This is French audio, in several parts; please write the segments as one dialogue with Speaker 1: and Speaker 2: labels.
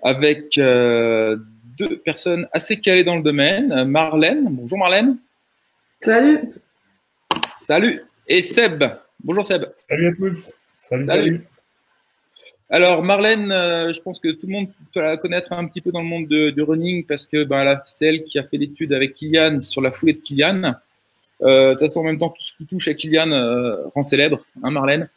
Speaker 1: avec deux personnes assez calées dans le domaine. Marlène, bonjour Marlène.
Speaker 2: Salut.
Speaker 1: Salut. Et Seb, bonjour Seb.
Speaker 3: Salut à tous. Salut.
Speaker 1: Alors Marlène, je pense que tout le monde peut la connaître un petit peu dans le monde du running parce que c'est elle qui a fait l'étude avec Kilian sur la foulée de Kilian. De toute façon, en même temps, tout ce qui touche à Kilian rend célèbre, hein Marlène.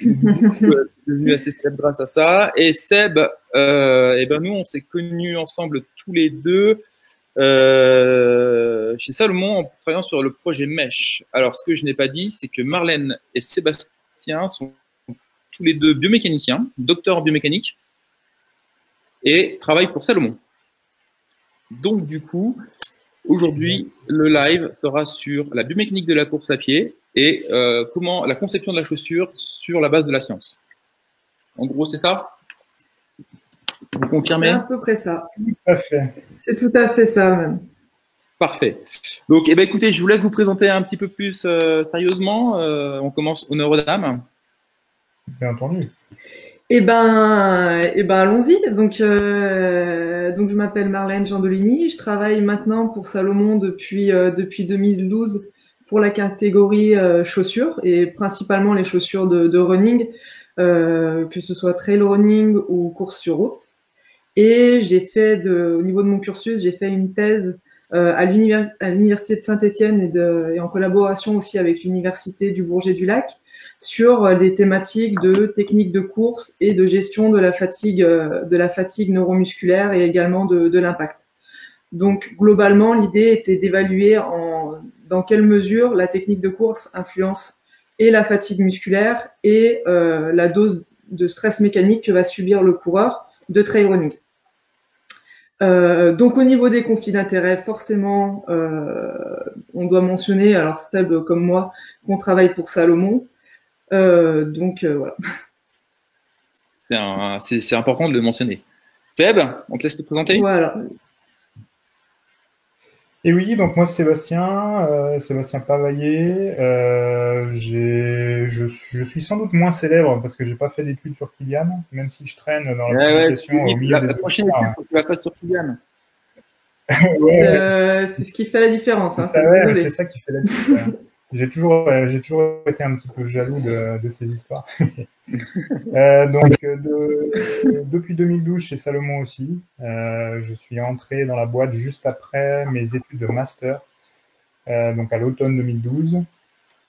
Speaker 1: Devenu assez célèbre grâce à ça. Et Seb, nous, on s'est connus ensemble tous les deux chez Salomon en travaillant sur le projet Mesh. Alors, ce que je n'ai pas dit, c'est que Marlène et Sébastien sont tous les deux biomécaniciens, docteurs en biomécanique, et travaillent pour Salomon. Donc, du coup, aujourd'hui, le live sera sur la biomécanique de la course à pied et comment la conception de la chaussure sur la base de la science. En gros, c'est ça? Vous confirmez?
Speaker 2: C'est à peu près ça.
Speaker 3: Tout à fait.
Speaker 2: C'est tout à fait ça, même.
Speaker 1: Parfait. Donc, écoutez, je vous laisse vous présenter un petit peu plus sérieusement. On commence honneur aux dames.
Speaker 3: Bien entendu.
Speaker 2: Allons-y. Donc, je m'appelle Marlène Giandolini. Je travaille maintenant pour Salomon depuis 2012 pour la catégorie chaussures et principalement les chaussures de running, que ce soit trail running ou course sur route. Et au niveau de mon cursus, j'ai fait une thèse à l'université de Saint-Étienne et en collaboration aussi avec l'université du Bourget-du-Lac sur des thématiques de technique de course et de gestion de la fatigue neuromusculaire et également de l'impact. Donc globalement, l'idée était d'évaluer dans quelle mesure la technique de course influence et la fatigue musculaire et la dose de stress mécanique que va subir le coureur de trail running. Donc au niveau des conflits d'intérêts, forcément, on doit mentionner, alors Seb comme moi, qu'on travaille pour Salomon. Voilà.
Speaker 1: C'est important de le mentionner. Seb, on te laisse te présenter.
Speaker 2: Voilà.
Speaker 3: Et oui, donc moi c'est Sébastien Pavaillé. Je suis sans doute moins célèbre parce que j'ai pas fait d'études sur Kilian, même si je traîne dans la communication au milieu des
Speaker 1: la prochaine étude, faut que tu la fasses sur Kilian.
Speaker 2: C'est ce qui fait la différence. Hein,
Speaker 3: c'est ça qui fait la différence. J'ai toujours été un petit peu jaloux de ces histoires. Depuis 2012 chez Salomon aussi, je suis entré dans la boîte juste après mes études de master, donc à l'automne 2012,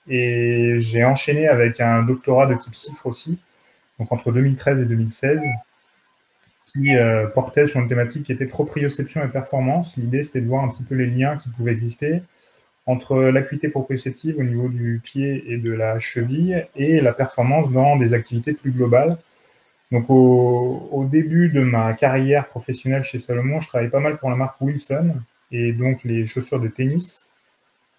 Speaker 3: et j'ai enchaîné avec un doctorat de type CIFRE aussi, donc entre 2013 et 2016, qui portait sur une thématique qui était proprioception et performance. L'idée, c'était de voir un petit peu les liens qui pouvaient exister entre l'acuité proprioceptive au niveau du pied et de la cheville et la performance dans des activités plus globales. Donc au début de ma carrière professionnelle chez Salomon, je travaillais pas mal pour la marque Wilson et donc les chaussures de tennis.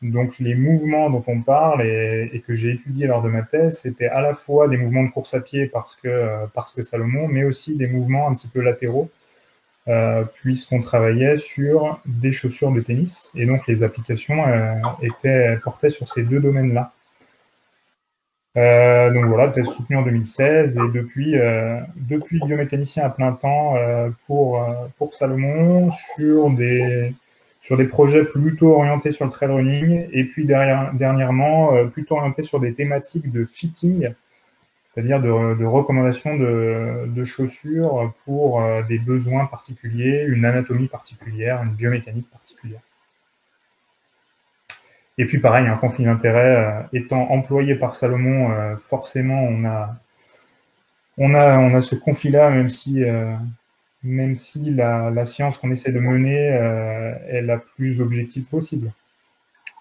Speaker 3: Donc les mouvements dont on parle et que j'ai étudié lors de ma thèse, c'était à la fois des mouvements de course à pied parce que Salomon, mais aussi des mouvements un petit peu latéraux, puisqu'on travaillait sur des chaussures de tennis, et donc les applications portaient sur ces deux domaines-là. Donc voilà, thèse soutenue en 2016, et depuis biomécanicien à plein temps pour Salomon, sur des projets plutôt orientés sur le trail running, et puis dernièrement, plutôt orientés sur des thématiques de fitting, c'est-à-dire de recommandations de chaussures pour des besoins particuliers, une anatomie particulière, une biomécanique particulière. Et puis pareil, un conflit d'intérêts étant employé par Salomon, forcément on a ce conflit-là, même si la science qu'on essaie de mener est la plus objective possible.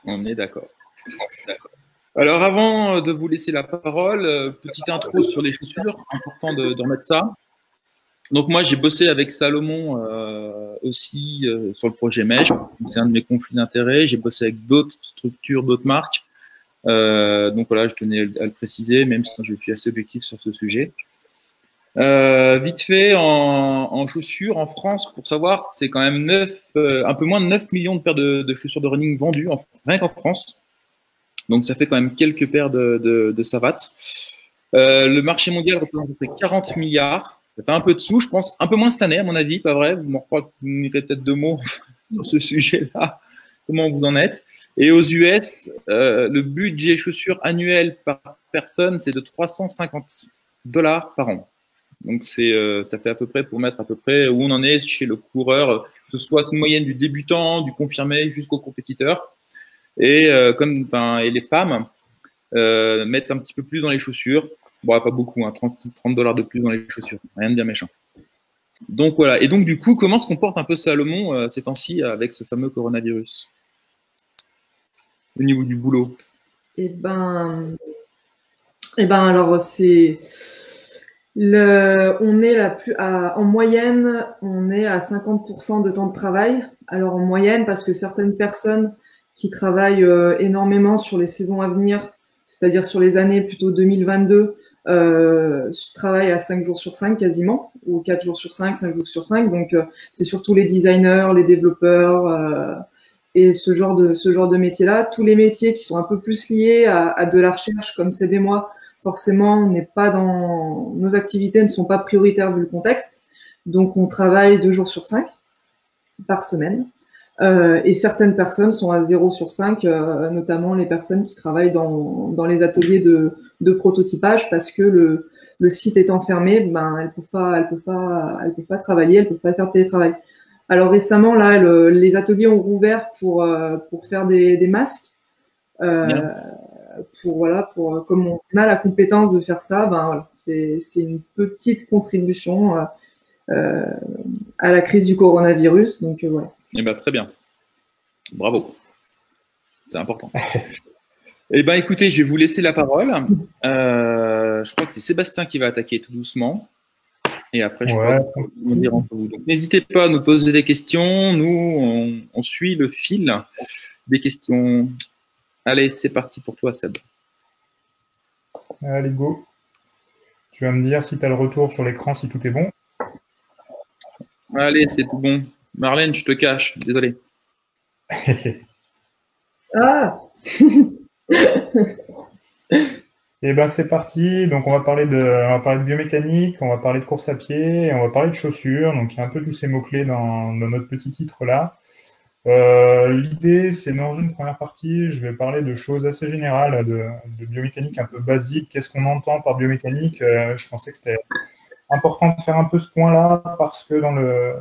Speaker 1: On est d'accord. Alors, avant de vous laisser la parole, petite intro sur les chaussures, important de remettre ça. Donc, moi, j'ai bossé avec Salomon aussi sur le projet Mesh. C'est un de mes conflits d'intérêts. J'ai bossé avec d'autres structures, d'autres marques. Donc, voilà, je tenais à le préciser, même si je suis assez objectif sur ce sujet. Vite fait, en chaussures, en France, pour savoir, c'est quand même un peu moins de 9 millions de paires de chaussures de running vendues, rien qu'en France. Donc, ça fait quand même quelques paires de savates. Le marché mondial représente à peu près 40 milliards. Ça fait un peu de sous, je pense, un peu moins cette année, à mon avis, pas vrai? Vous me direz peut-être 2 mots sur ce sujet-là. Comment vous en êtes? Et aux US, le budget chaussures annuel par personne, c'est de $350 par an. Donc, ça fait à peu près, pour mettre à peu près où on en est chez le coureur, que ce soit une moyenne du débutant, du confirmé jusqu'au compétiteur. Et, et les femmes mettent un petit peu plus dans les chaussures. Bon, pas beaucoup, hein, $30 de plus dans les chaussures. Rien de bien méchant. Donc, voilà. Et donc, du coup, comment se comporte un peu Salomon ces temps-ci avec ce fameux coronavirus au niveau du boulot?
Speaker 2: Alors on est en moyenne, on est à 50% de temps de travail. Alors en moyenne, parce que certaines personnes qui travaillent énormément sur les saisons à venir, c'est-à-dire sur les années plutôt 2022, travaillent à 5 jours sur 5 quasiment, ou 4 jours sur 5, 5 jours sur 5. Donc c'est surtout les designers, les développeurs et ce genre de métier-là. Tous les métiers qui sont un peu plus liés à de la recherche, comme c'est des mois, forcément, nos activités ne sont pas prioritaires vu le contexte. Donc, on travaille 2 jours sur 5 par semaine. Et certaines personnes sont à 0 sur 5, notamment les personnes qui travaillent dans les ateliers de prototypage, parce que le site étant fermé, elles peuvent pas travailler, elles peuvent pas faire de télétravail. Alors récemment, là, les ateliers ont rouvert pour faire des masques. Comme on a la compétence de faire ça, voilà, c'est une petite contribution à la crise du coronavirus. Donc, ouais.
Speaker 1: Eh ben, très bien. Bravo. C'est important. Eh ben, écoutez, je vais vous laisser la parole. Je crois que c'est Sébastien qui va attaquer tout doucement. Et après, je crois qu'on va dire entre vous. Donc, n'hésitez pas à nous poser des questions. Nous, on suit le fil des questions. Allez, c'est parti pour toi, Seb.
Speaker 3: Allez, go. Tu vas me dire si tu as le retour sur l'écran, si tout est bon.
Speaker 1: Allez, c'est tout bon. Marlène, je te cache. Désolé.
Speaker 2: Ah.
Speaker 3: Et ben c'est parti. Donc on va parler de biomécanique, on va parler de course à pied, et on va parler de chaussures. Donc il y a un peu tous ces mots-clés dans notre petit titre là. L'idée, c'est dans une première partie, je vais parler de choses assez générales, de biomécanique un peu basique. Qu'est-ce qu'on entend par biomécanique? Je pensais que c'était important de faire un peu ce point-là, parce que dans le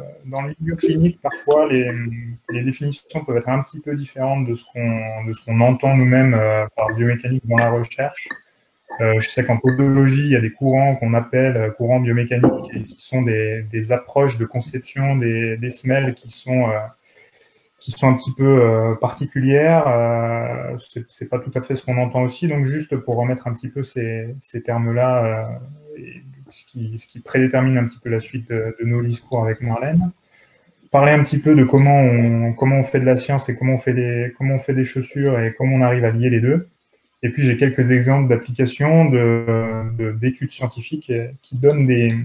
Speaker 3: milieu clinique, parfois, les définitions peuvent être un petit peu différentes de ce qu'on entend nous-mêmes par biomécanique dans la recherche. Je sais qu'en podologie, il y a des courants qu'on appelle courants biomécaniques, et qui sont des approches de conception des semelles qui sont un petit peu particulières. C'est pas tout à fait ce qu'on entend aussi. Donc, juste pour remettre un petit peu ces termes-là, ce qui prédétermine un petit peu la suite de nos discours avec Marlène. Parler un petit peu de comment on fait de la science et comment on fait des chaussures et comment on arrive à lier les deux. Et puis, j'ai quelques exemples d'applications, d'études scientifiques qui donnent des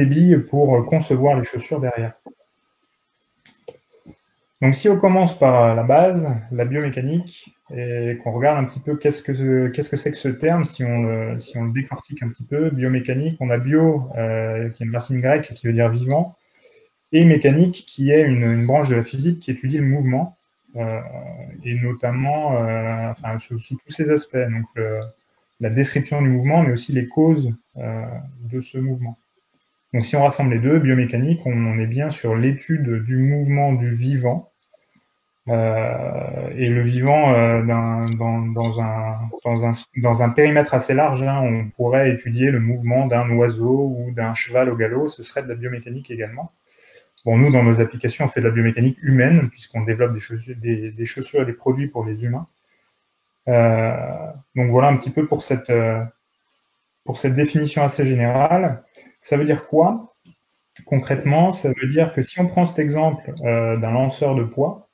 Speaker 3: billes pour concevoir les chaussures derrière. Donc, si on commence par la base, la biomécanique, et qu'on regarde un petit peu qu'est-ce que c'est que ce terme, si on le décortique un petit peu, biomécanique, on a bio, qui est une racine grecque qui veut dire vivant, et mécanique, qui est une branche de la physique qui étudie le mouvement, et notamment sous tous ces aspects, donc la description du mouvement, mais aussi les causes de ce mouvement. Donc, si on rassemble les deux, biomécanique, on est bien sur l'étude du mouvement du vivant, et le vivant dans un périmètre assez large, hein. On pourrait étudier le mouvement d'un oiseau ou d'un cheval au galop, ce serait de la biomécanique également. Bon, nous, dans nos applications, on fait de la biomécanique humaine, puisqu'on développe des chaussures et des produits pour les humains. Donc voilà un petit peu pour cette définition assez générale. Ça veut dire quoi? Concrètement, ça veut dire que si on prend cet exemple d'un lanceur de poids,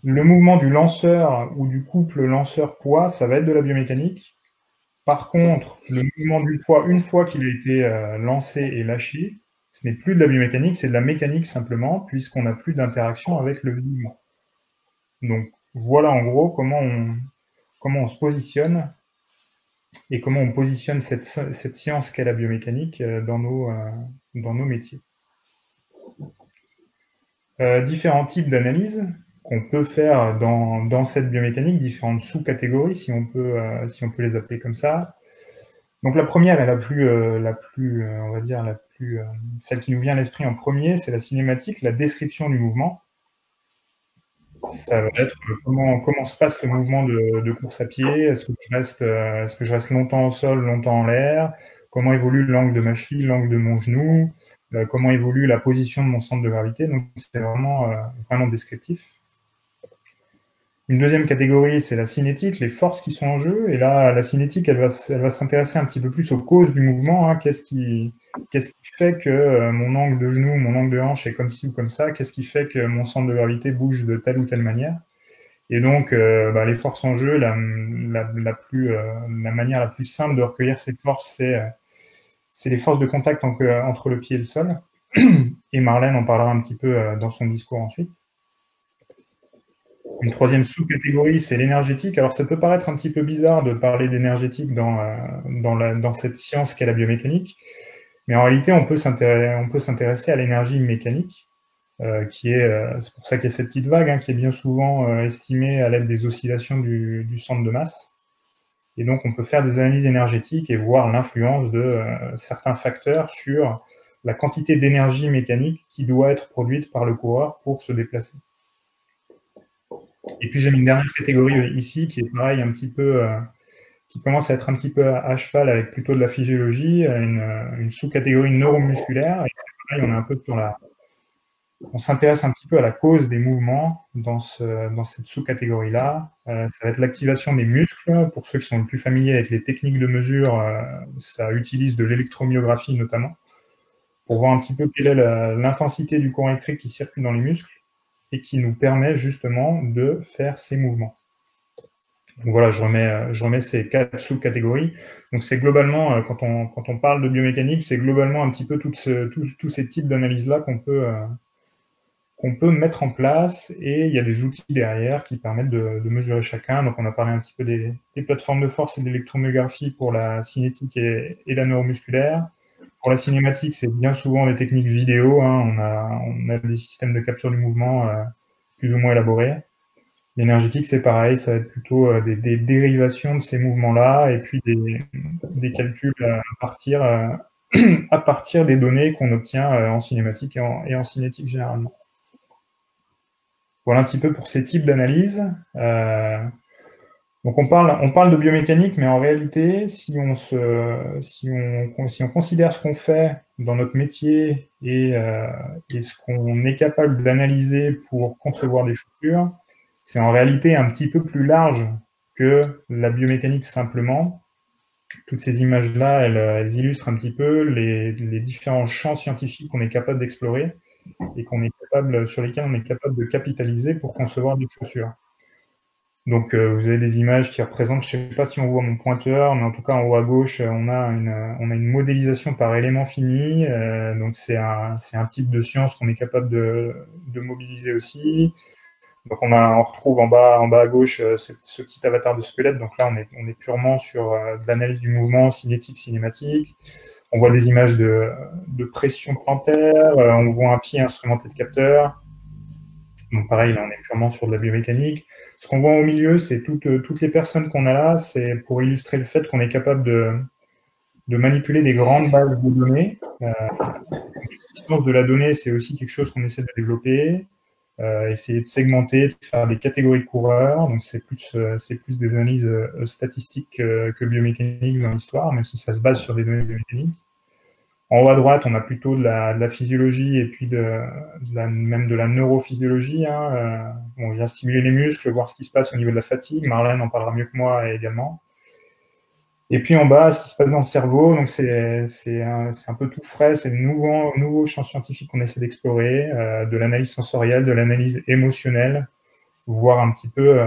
Speaker 3: le mouvement du lanceur ou du couple lanceur-poids, ça va être de la biomécanique. Par contre, le mouvement du poids, une fois qu'il a été lancé et lâché, ce n'est plus de la biomécanique, c'est de la mécanique simplement, puisqu'on n'a plus d'interaction avec le vivant. Donc voilà en gros comment on se positionne et comment on positionne cette science qu'est la biomécanique dans nos métiers. Différents types d'analyses qu'on peut faire dans cette biomécanique, différentes sous-catégories, si on peut les appeler comme ça. Donc la première est on va dire celle qui nous vient à l'esprit en premier, c'est la cinématique, la description du mouvement. Ça va être comment se passe le mouvement de course à pied. Est-ce que je reste longtemps au sol, longtemps en l'air? Comment évolue l'angle de ma cheville, l'angle de mon genou? Comment évolue la position de mon centre de gravité? Donc c'est vraiment descriptif. Une deuxième catégorie, c'est la cinétique, les forces qui sont en jeu. Et là, la cinétique, elle va s'intéresser un petit peu plus aux causes du mouvement. Hein. Qu'est-ce qui fait que mon angle de genou, mon angle de hanche est comme ci ou comme ça? Qu'est-ce qui fait que mon centre de gravité bouge de telle ou telle manière? Et donc, les forces en jeu, la manière la plus simple de recueillir ces forces, c'est les forces de contact entre le pied et le sol. Et Marlène en parlera un petit peu dans son discours ensuite. Une troisième sous-catégorie, c'est l'énergétique. Alors, ça peut paraître un petit peu bizarre de parler d'énergétique dans cette science qu'est la biomécanique, mais en réalité, on peut s'intéresser à l'énergie mécanique, c'est pour ça qu'il y a cette petite vague, hein, qui est bien souvent estimée à l'aide des oscillations du centre de masse. Et donc, on peut faire des analyses énergétiques et voir l'influence de certains facteurs sur la quantité d'énergie mécanique qui doit être produite par le coureur pour se déplacer. Et puis j'ai mis une dernière catégorie ici qui est pareil qui commence à être un petit peu à cheval avec plutôt de la physiologie, une sous-catégorie neuromusculaire. Et pareil, on s'intéresse un petit peu à la cause des mouvements dans cette sous-catégorie-là. Ça va être l'activation des muscles. Pour ceux qui sont le plus familiers avec les techniques de mesure, ça utilise de l'électromyographie notamment, pour voir un petit peu quelle est l'intensité du courant électrique qui circule dans les muscles et qui nous permet justement de faire ces mouvements. Donc voilà, je remets ces 4 sous-catégories. Donc c'est globalement, quand on parle de biomécanique, c'est globalement un petit peu tous ces types d'analyses-là qu'on peut mettre en place, et il y a des outils derrière qui permettent de mesurer chacun. Donc on a parlé un petit peu des plateformes de force et de l'électromyographie pour la cinétique et la neuromusculaire. Pour la cinématique, c'est bien souvent des techniques vidéo. Hein. On a des systèmes de capture du mouvement plus ou moins élaborés. L'énergétique, c'est pareil, ça va être plutôt des dérivations de ces mouvements-là, et puis des calculs à partir des données qu'on obtient en cinématique et en cinétique généralement. Voilà un petit peu pour ces types d'analyses. Donc on parle de biomécanique, mais en réalité, si on considère ce qu'on fait dans notre métier et ce qu'on est capable d'analyser pour concevoir des chaussures, c'est en réalité un petit peu plus large que la biomécanique simplement. Toutes ces images-là, elles illustrent un petit peu les différents champs scientifiques qu'on est capable d'explorer et sur lesquels on est capable de capitaliser pour concevoir des chaussures. Donc, vous avez des images qui représentent, je ne sais pas si on voit mon pointeur, mais en tout cas, en haut à gauche, on a une modélisation par élément fini. Donc, c'est un type de science qu'on est capable de mobiliser aussi. Donc, on retrouve en bas à gauche ce petit avatar de squelette. Donc là, on est purement sur de l'analyse du mouvement cinétique, cinématique. On voit des images de pression plantaire. On voit un pied instrumenté de capteur. Donc pareil, là, on est purement sur de la biomécanique. Ce qu'on voit au milieu, c'est toutes les personnes qu'on a là, c'est pour illustrer le fait qu'on est capable de manipuler des grandes bases de données. La science de la donnée, c'est aussi quelque chose qu'on essaie de développer, essayer de segmenter, de faire des catégories de coureurs. Donc c'est plus des analyses statistiques que biomécaniques dans l'histoire, même si ça se base sur des données biomécaniques. En haut à droite, on a plutôt de la physiologie et puis même de la neurophysiologie. Hein. On vient stimuler les muscles, voir ce qui se passe au niveau de la fatigue. Marlène en parlera mieux que moi également. Et puis en bas, ce qui se passe dans le cerveau. Donc c'est un peu tout frais, c'est de nouveaux champs scientifiques qu'on essaie d'explorer, de l'analyse sensorielle, de l'analyse émotionnelle, voir un petit peu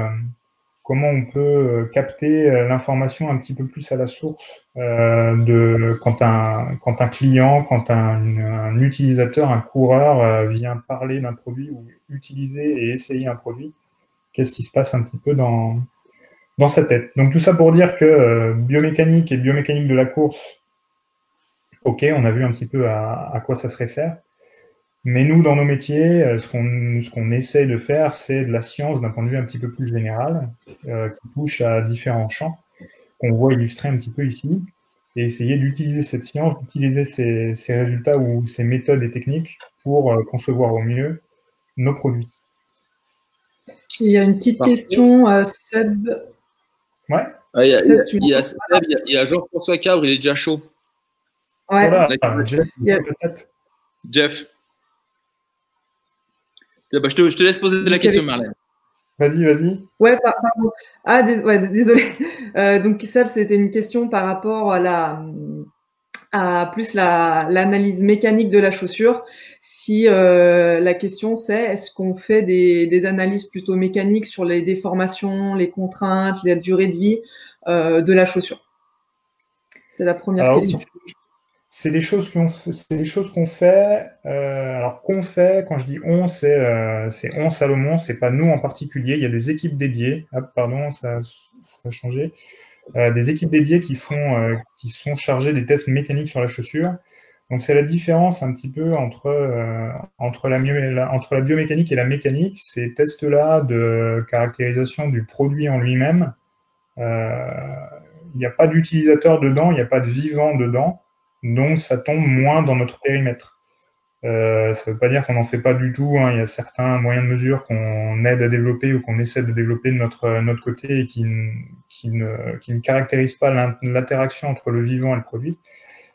Speaker 3: comment on peut capter l'information un petit peu plus à la source quand un client, quand un utilisateur, un coureur vient parler d'un produit ou utiliser et essayer un produit. Qu'est-ce qui se passe un petit peu dans dans sa tête. Donc tout ça pour dire que biomécanique et biomécanique de la course, ok, on a vu un petit peu à quoi ça se réfère. Mais nous, dans nos métiers, ce qu'on essaye de faire, c'est de la science d'un point de vue un petit peu plus général, qui touche à différents champs, qu'on voit illustrer un petit peu ici, et essayer d'utiliser cette science, d'utiliser ces résultats ou ces méthodes et techniques pour concevoir au mieux nos produits.
Speaker 2: Il y a une petite question, Seb.
Speaker 3: Ouais.
Speaker 1: Il y a Jean-François Cabre, il est déjà chaud.
Speaker 2: Ouais.
Speaker 3: Voilà, Jeff, peut-être.
Speaker 1: Jeff. Bah, je te laisse poser la question, Marlène.
Speaker 3: Vas-y.
Speaker 2: Ouais, pardon. Ah, désolé. Donc, Seb, c'était une question par rapport à plus l'analyse mécanique de la chaussure. Si la question c'est, est-ce qu'on fait des analyses plutôt mécaniques sur les déformations, les contraintes, la durée de vie de la chaussure? C'est la première question.
Speaker 3: Oui, c'est des choses qu'on fait. Alors qu'on fait, quand je dis on, c'est on Salomon, c'est pas nous en particulier. Il y a des équipes dédiées. Ah, pardon, ça a changé. Des équipes dédiées qui sont chargées des tests mécaniques sur la chaussure. Donc c'est la différence un petit peu entre la biomécanique et la mécanique. Ces tests-là de caractérisation du produit en lui-même, il n'y a pas d'utilisateur dedans, il n'y a pas de vivant dedans. Donc, ça tombe moins dans notre périmètre. Ça ne veut pas dire qu'on n'en fait pas du tout. Hein. Il y a certains moyens de mesure qu'on aide à développer ou qu'on essaie de développer de notre côté et qui ne caractérisent pas l'interaction entre le vivant et le produit.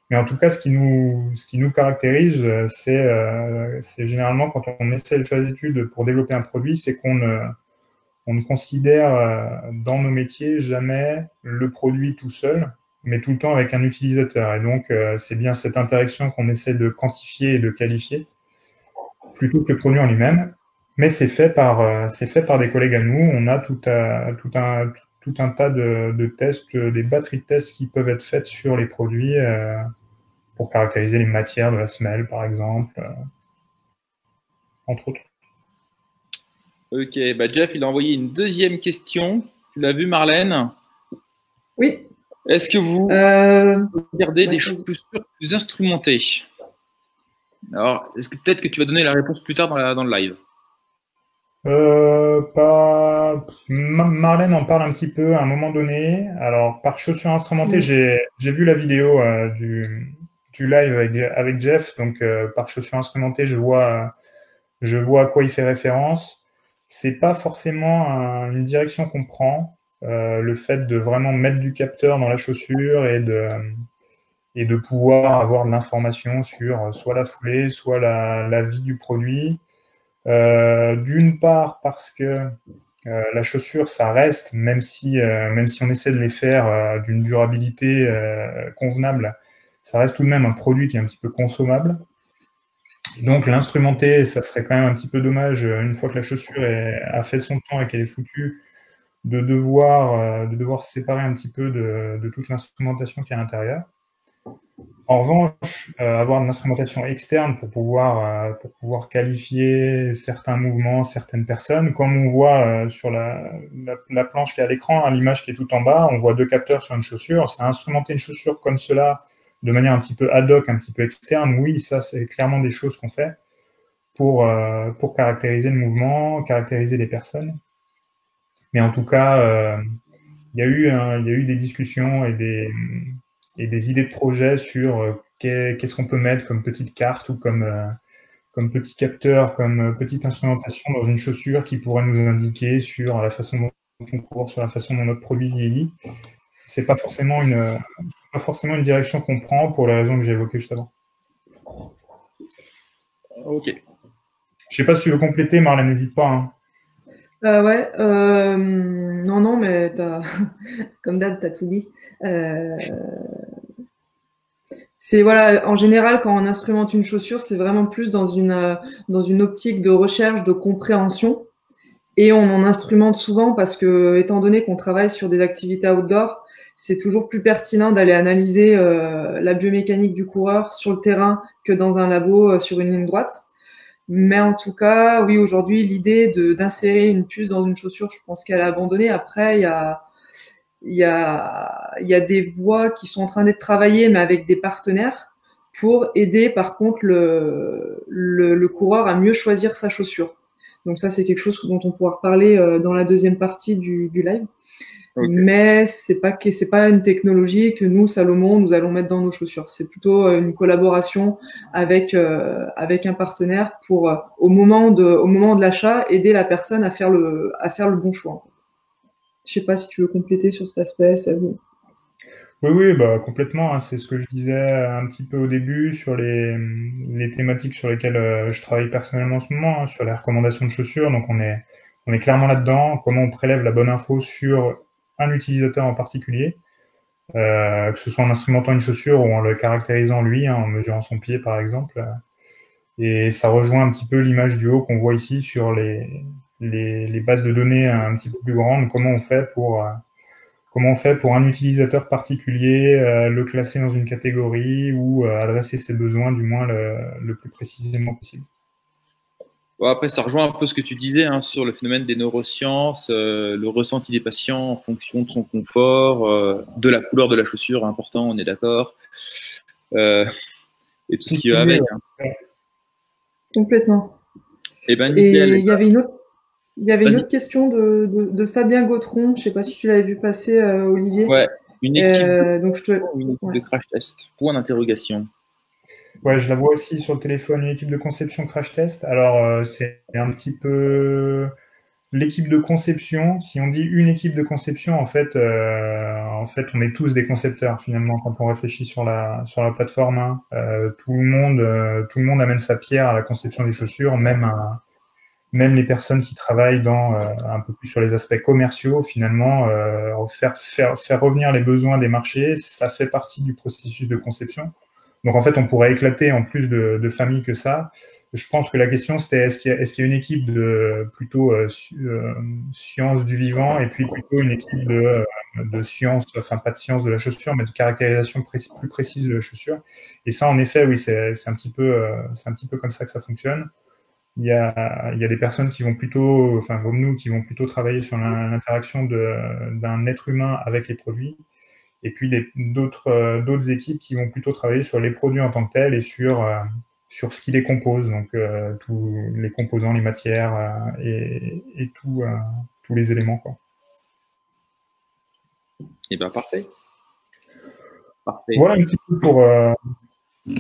Speaker 3: Mais en tout cas, ce qui nous caractérise, c'est généralement quand on essaie de faire des études pour développer un produit, c'est qu'on ne considère dans nos métiers jamais le produit tout seul, mais tout le temps avec un utilisateur. Et donc, c'est bien cette interaction qu'on essaie de quantifier et de qualifier, plutôt que le produit en lui-même. Mais c'est fait par des collègues à nous. On a tout un tas de tests, des batteries de tests qui peuvent être faites sur les produits pour caractériser les matières de la semelle, par exemple, entre autres.
Speaker 1: Ok, bah Jeff, il a envoyé une deuxième question. Tu l'as vu, Marlène?
Speaker 2: Oui.
Speaker 1: Est-ce que vous regardez des chaussures plus instrumentées? Alors, est-ce que peut-être que tu vas donner la réponse plus tard dans le live?
Speaker 3: Marlène en parle un petit peu à un moment donné. Alors, par chaussures instrumentées, j'ai vu la vidéo du live avec Jeff. Donc, par chaussures instrumentées, je vois à quoi il fait référence. C'est pas forcément une direction qu'on prend. Le fait de vraiment mettre du capteur dans la chaussure et de pouvoir avoir de l'information sur soit la foulée, soit la vie du produit. D'une part parce que la chaussure, ça reste, même si on essaie de les faire d'une durabilité convenable, ça reste tout de même un produit qui est un petit peu consommable. Donc l'instrumenter, ça serait quand même un petit peu dommage, une fois que la chaussure a fait son temps et qu'elle est foutue, de devoir se séparer un petit peu de toute l'instrumentation qui est à l'intérieur. En revanche, avoir de l'instrumentation externe pour pouvoir qualifier certains mouvements, certaines personnes, comme on voit sur la planche qui est à l'écran, hein, l'image qui est tout en bas, on voit 2 capteurs sur une chaussure. C'est instrumenter une chaussure comme cela, de manière un petit peu ad hoc, un petit peu externe. Oui, ça, c'est clairement des choses qu'on fait pour caractériser le mouvement, caractériser les personnes. Mais en tout cas, il y a eu des discussions et des idées de projet sur qu'est-ce qu'on peut mettre comme petite carte ou comme petit capteur, comme petite instrumentation dans une chaussure qui pourrait nous indiquer sur la façon dont on court, sur la façon dont notre produit vieillit. C'est pas forcément une direction qu'on prend pour les raisons que j'ai évoquées juste avant.
Speaker 1: Ok.
Speaker 3: Je sais pas si tu veux compléter, Marlène, n'hésite pas. Hein.
Speaker 2: Ouais, non, mais comme d'hab, t'as tout dit. C'est voilà, en général, quand on instrumente une chaussure, c'est vraiment plus dans une optique de recherche, de compréhension. Et on en instrumente souvent parce que, étant donné qu'on travaille sur des activités outdoor, c'est toujours plus pertinent d'aller analyser la biomécanique du coureur sur le terrain que dans un labo sur une ligne droite. Mais en tout cas, oui, aujourd'hui, l'idée d'insérer une puce dans une chaussure, je pense qu'elle a abandonné. Après, il y a il y a des voies qui sont en train d'être travaillées, mais avec des partenaires, pour aider par contre le coureur à mieux choisir sa chaussure. Donc ça, c'est quelque chose dont on pourra reparler dans la deuxième partie du live. Okay. Mais c'est pas une technologie que nous, Salomon, nous allons mettre dans nos chaussures. C'est plutôt une collaboration avec un partenaire pour au moment de l'achat aider la personne à faire le bon choix. En fait. Je sais pas si tu veux compléter sur cet aspect, c'est à vous.
Speaker 3: Oui, bah, complètement. Hein. C'est ce que je disais un petit peu au début sur les thématiques sur lesquelles je travaille personnellement en ce moment, hein, sur les recommandations de chaussures. Donc, on est clairement là-dedans. Comment on prélève la bonne info sur un utilisateur en particulier, que ce soit en instrumentant une chaussure ou en le caractérisant lui, hein, en mesurant son pied, par exemple. Et ça rejoint un petit peu l'image du haut qu'on voit ici sur les bases de données un petit peu plus grandes. Comment on fait pour un utilisateur particulier le classer dans une catégorie ou adresser ses besoins du moins le plus précisément possible.
Speaker 1: Bon, après, ça rejoint un peu ce que tu disais hein, sur le phénomène des neurosciences, le ressenti des patients en fonction de son confort, de la couleur de la chaussure, important, on est d'accord, et tout ce qui va avec. Hein.
Speaker 2: Complètement.
Speaker 1: Et ben, nickel.
Speaker 2: Et il y avait une autre question de Fabien Gautron. Je ne sais pas si tu l'avais vu passer, Olivier.
Speaker 1: Ouais, une équipe,
Speaker 2: de
Speaker 1: crash test. Point d'interrogation.
Speaker 3: Ouais, je la vois aussi sur le téléphone, une équipe de conception crash test. Alors, c'est un petit peu l'équipe de conception. Si on dit une équipe de conception, en fait, on est tous des concepteurs finalement quand on réfléchit sur la plateforme. Hein. Tout le monde amène sa pierre à la conception des chaussures, même les personnes qui travaillent un peu plus sur les aspects commerciaux, finalement, faire revenir les besoins des marchés, ça fait partie du processus de conception. Donc, en fait, on pourrait éclater en plus de familles que ça. Je pense que la question, c'était est-ce qu'il y a une équipe de plutôt sciences du vivant et puis plutôt une équipe de sciences, enfin pas de sciences de la chaussure, mais de caractérisation plus précise de la chaussure. Et ça, en effet, oui, c'est un petit peu comme ça que ça fonctionne. Il y a des personnes qui vont plutôt, enfin comme nous, qui vont plutôt travailler sur l'interaction d'un être humain avec les produits. Et puis d'autres équipes qui vont plutôt travailler sur les produits en tant que tels et sur ce qui les compose, donc tous les composants, les matières et tous les éléments. Quoi.
Speaker 1: Et bien, parfait.
Speaker 3: Voilà un petit peu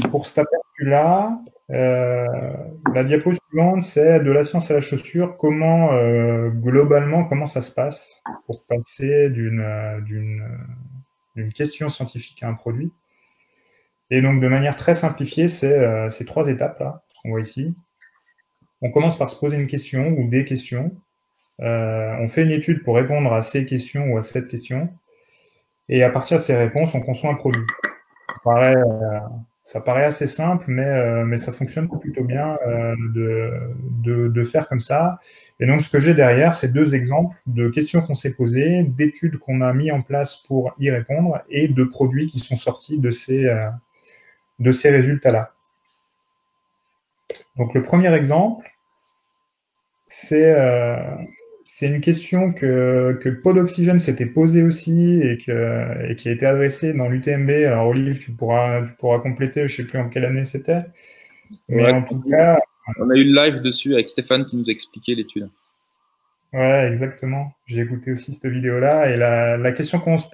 Speaker 3: pour cet aperçu-là. La diapo suivante, c'est de la science à la chaussure. Globalement, comment ça se passe pour passer d'une question scientifique à un produit. Et donc, de manière très simplifiée, c'est ces 3 étapes là, qu'on voit ici. On commence par se poser une question ou des questions. On fait une étude pour répondre à ces questions ou à cette question. Et à partir de ces réponses, on conçoit un produit. Ça paraît assez simple, mais ça fonctionne plutôt bien de faire comme ça. Et donc, ce que j'ai derrière, c'est 2 exemples de questions qu'on s'est posées, d'études qu'on a mis en place pour y répondre et de produits qui sont sortis de ces résultats-là. Donc, le premier exemple, c'est une question que Pod Oxygène s'était posée aussi et qui a été adressée dans l'UTMB. Alors, Olive, tu pourras compléter, je ne sais plus en quelle année c'était. Mais ouais, en tout cas...
Speaker 1: On a eu le live dessus avec Stéphane qui nous a expliqué l'étude.
Speaker 3: Ouais, exactement. J'ai écouté aussi cette vidéo-là. Et la question qu'on se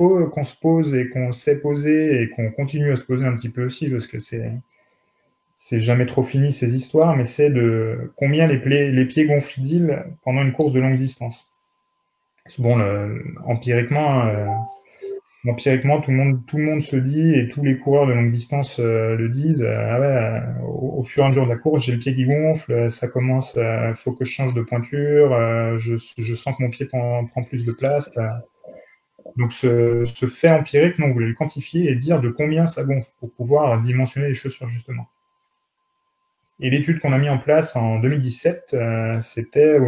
Speaker 3: pose et qu'on s'est posée et qu'on continue à se poser un petit peu aussi, parce que c'est jamais trop fini ces histoires, mais c'est de combien les pieds gonflent-ils pendant une course de longue distance. Bon, empiriquement, tout le monde se dit, et tous les coureurs de longue distance le disent, au fur et à mesure de la course, j'ai le pied qui gonfle, ça commence, faut que je change de pointure, je sens que mon pied prend plus de place. Donc ce fait empirique, nous on voulait le quantifier et dire de combien ça gonfle pour pouvoir dimensionner les chaussures justement. Et l'étude qu'on a mis en place en 2017, c'était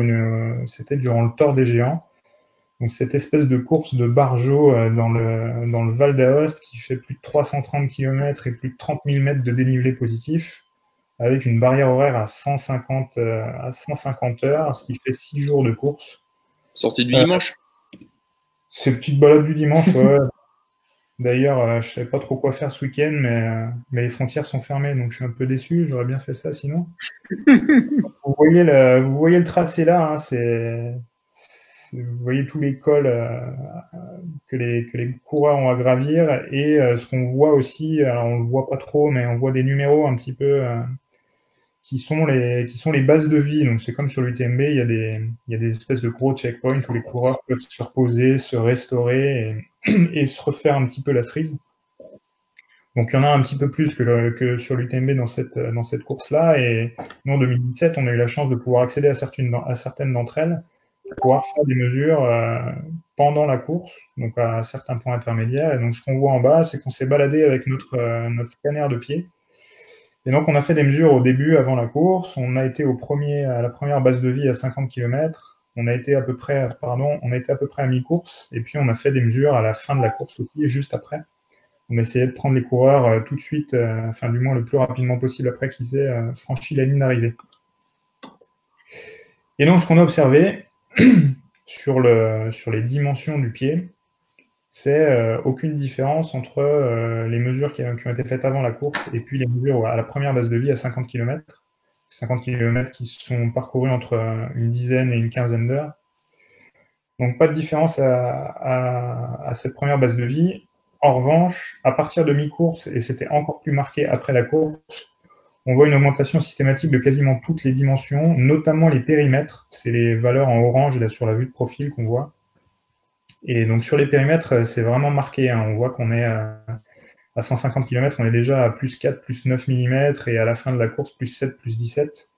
Speaker 3: durant le Tour des Géants. Donc cette espèce de course de bargeau dans le Val d'Aoste qui fait plus de 330 km et plus de 30 000 mètres de dénivelé positif, avec une barrière horaire à 150 heures, ce qui fait 6 jours de course.
Speaker 1: Sortie du dimanche
Speaker 3: Ces petites balades du dimanche, ouais. D'ailleurs, je savais pas trop quoi faire ce week-end, mais les frontières sont fermées, donc je suis un peu déçu. J'aurais bien fait ça sinon. Vous voyez le tracé là, hein, vous voyez tous les cols que les coureurs ont à gravir et ce qu'on voit aussi, alors on le voit pas trop, mais on voit des numéros un petit peu qui sont les bases de vie. Donc c'est comme sur l'UTMB, il y a des espèces de gros checkpoints où les coureurs peuvent se reposer, se restaurer et se refaire un petit peu la cerise. Donc il y en a un petit peu plus que sur l'UTMB dans cette course-là. Et nous, en 2017, on a eu la chance de pouvoir accéder à certaines d'entre elles, pour pouvoir faire des mesures pendant la course, donc à certains points intermédiaires. Et donc ce qu'on voit en bas, c'est qu'on s'est baladé avec notre scanner de pied. Et donc on a fait des mesures au début, avant la course. On a été à la première base de vie à 50 km. On a été à peu près à mi-course. Et puis on a fait des mesures à la fin de la course aussi, juste après. On essayait de prendre les coureurs tout de suite, enfin du moins le plus rapidement possible après qu'ils aient franchi la ligne d'arrivée. Et donc ce qu'on a observé sur les dimensions du pied, c'est aucune différence entre les mesures qui ont été faites avant la course et puis les mesures à la première base de vie à 50 km. 50 km qui sont parcourus entre une dizaine et une quinzaine d'heures. Donc pas de différence à cette première base de vie. En revanche, à partir de mi-course, et c'était encore plus marqué après la course, on voit une augmentation systématique de quasiment toutes les dimensions, notamment les périmètres. C'est les valeurs en orange là, sur la vue de profil qu'on voit. Et donc sur les périmètres, c'est vraiment marqué. Hein. On voit qu'on est à 150 km, on est déjà à plus 4, plus 9 mm, et à la fin de la course, plus 7, plus 17.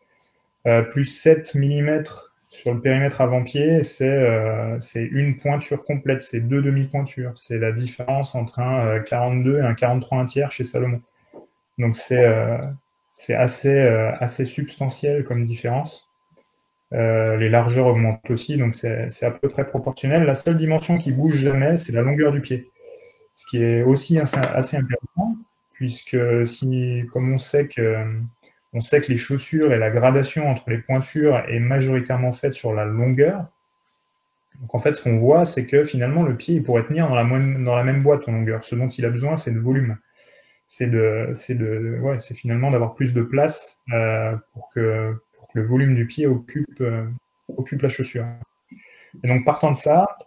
Speaker 3: Plus 7 mm sur le périmètre avant-pied, c'est une pointure complète, c'est 2 demi-pointures. C'est la différence entre un 42 et un 43 1/3 chez Salomon. Donc c'est assez substantiel comme différence. Les largeurs augmentent aussi, donc c'est à peu près proportionnel. La seule dimension qui bouge jamais, c'est la longueur du pied. Ce qui est aussi assez intéressant, puisque comme on sait que les chaussures et la gradation entre les pointures est majoritairement faite sur la longueur. Donc en fait, ce qu'on voit, c'est que finalement, le pied il pourrait tenir dans la même boîte en longueur. Ce dont il a besoin, c'est de volume. C'est finalement d'avoir plus de place pour que le volume du pied occupe la chaussure. Et donc partant de ça,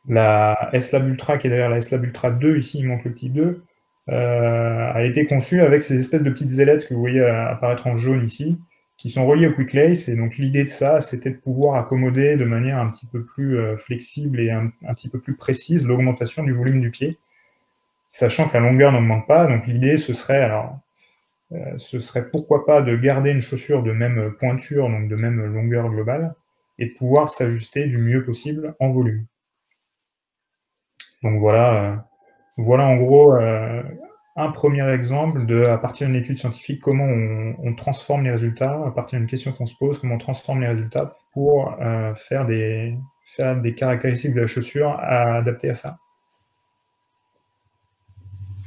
Speaker 3: la S-Lab Ultra, qui est derrière la S-Lab Ultra 2, ici il manque le petit 2, a été conçue avec ces espèces de petites ailettes que vous voyez apparaître en jaune ici, qui sont reliées au Quick Lace. Et donc l'idée de ça, c'était de pouvoir accommoder de manière un petit peu plus flexible et un petit peu plus précise l'augmentation du volume du pied, sachant que la longueur n'augmente pas. Donc l'idée, ce serait pourquoi pas de garder une chaussure de même pointure, donc de même longueur globale, et de pouvoir s'ajuster du mieux possible en volume. Donc voilà en gros un premier exemple à partir d'une étude scientifique, comment on transforme les résultats, à partir d'une question qu'on se pose, comment on transforme les résultats pour faire des caractéristiques de la chaussure adaptées à ça.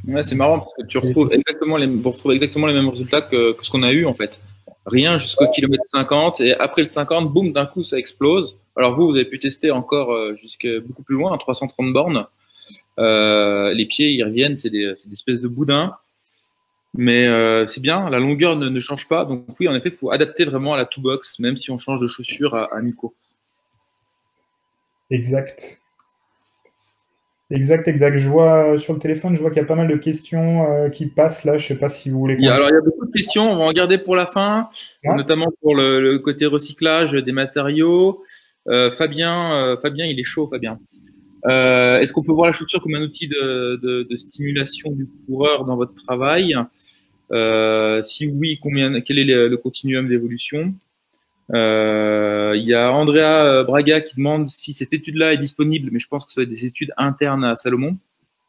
Speaker 1: Ouais, c'est marrant parce que tu retrouves exactement les mêmes résultats que ce qu'on a eu en fait. Rien jusqu'au kilomètre 50 et après le 50, boum, d'un coup ça explose. Alors vous avez pu tester encore jusqu'à beaucoup plus loin, à 330 bornes. Les pieds, ils reviennent, c'est des espèces de boudins. Mais c'est bien, la longueur ne change pas. Donc oui, en effet, il faut adapter vraiment à la two-box, même si on change de chaussure à mi-course.
Speaker 3: Exact. Je vois sur le téléphone, je vois qu'il y a pas mal de questions qui passent là. Je ne sais pas si vous voulez.
Speaker 1: Alors, il y a beaucoup de questions. On va en garder pour la fin, notamment pour le côté recyclage des matériaux. Fabien, il est chaud, Fabien. Est-ce qu'on peut voir la chaussure comme un outil de stimulation du coureur dans votre travail? Si oui, quel est le continuum d'évolution? Il y a Andrea Braga qui demande si cette étude-là est disponible, mais je pense que ça va être des études internes à Salomon.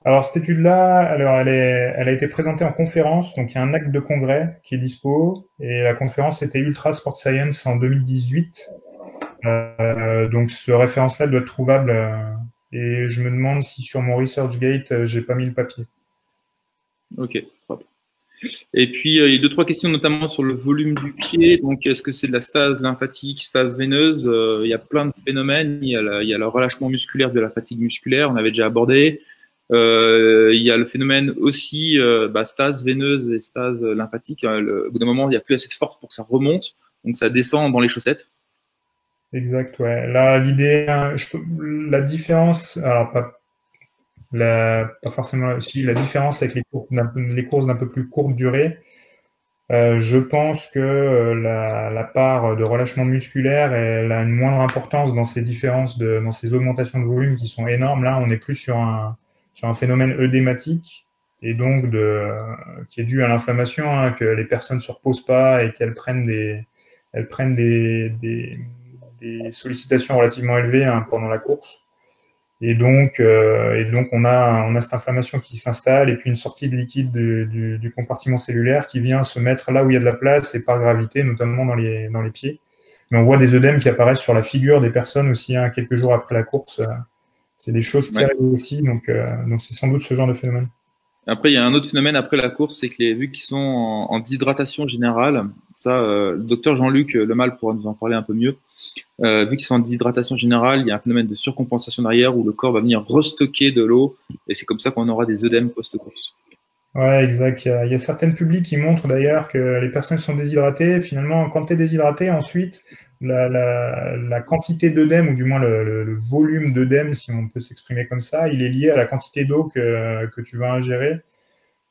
Speaker 3: Alors cette étude-là, elle a été présentée en conférence, donc il y a un acte de congrès qui est dispo, et la conférence c'était Ultra Sport Science en 2018. Donc ce référence-là doit être trouvable, et je me demande si sur mon ResearchGate j'ai pas mis le papier.
Speaker 1: Ok, propre. Et puis, il y a deux, trois questions, notamment sur le volume du pied. Donc, est-ce que c'est de la stase lymphatique, stase veineuse? Il y a plein de phénomènes. Il y a le relâchement musculaire de la fatigue musculaire, on avait déjà abordé. Il y a le phénomène aussi stase veineuse et stase lymphatique. Au bout d'un moment, il n'y a plus assez de force pour que ça remonte, donc ça descend dans les chaussettes.
Speaker 3: Exact, ouais. Là, l'idée, la différence, alors pas forcément, si la différence avec les courses d'un peu plus courte durée, je pense que la part de relâchement musculaire, elle a une moindre importance dans ces différences, dans ces augmentations de volume qui sont énormes. Là, on est plus sur un phénomène œdématique et donc qui est dû à l'inflammation, hein, que les personnes ne se reposent pas et qu'elles prennent des sollicitations relativement élevées, hein, pendant la course. Et donc on a cette inflammation qui s'installe et puis une sortie de liquide du compartiment cellulaire qui vient se mettre là où il y a de la place et par gravité, notamment dans les pieds. Mais on voit des œdèmes qui apparaissent sur la figure des personnes aussi, hein, quelques jours après la course. C'est des choses qui arrivent aussi, donc c'est sans doute ce genre de phénomène.
Speaker 1: Après, il y a un autre phénomène après la course, c'est que vu qu'ils sont en déshydratation générale, ça, le docteur Jean-Luc Lemal pourra nous en parler un peu mieux. Vu qu'ils sont en déshydratation générale, il y a un phénomène de surcompensation derrière où le corps va venir restocker de l'eau et c'est comme ça qu'on aura des œdèmes post-course.
Speaker 3: Ouais, exact. Il y a certaines publics qui montrent d'ailleurs que les personnes qui sont déshydratées, finalement, quand tu es déshydraté, ensuite, la quantité d'œdème, ou du moins le volume d'œdème, si on peut s'exprimer comme ça, il est lié à la quantité d'eau que tu vas ingérer.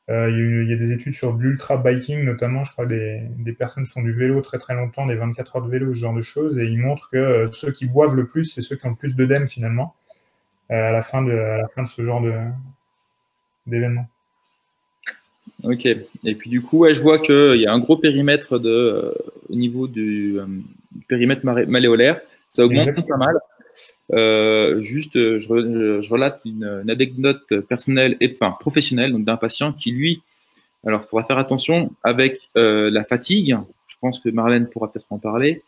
Speaker 3: Il y a des études sur de l'ultra-biking, notamment, je crois, des personnes qui font du vélo très très longtemps, des 24 heures de vélo, ce genre de choses, et ils montrent que ceux qui boivent le plus, c'est ceux qui ont le plus d'œdème, finalement, à la fin de ce genre d'événement.
Speaker 1: Ok. Et puis du coup, je vois qu'il y a un gros périmètre au niveau du périmètre malléolaire. Ça augmente pas mal. Je relate une anecdote personnelle et professionnelle, donc d'un patient qui lui, alors il faudra faire attention avec la fatigue. Je pense que Marlène pourra peut-être en parler.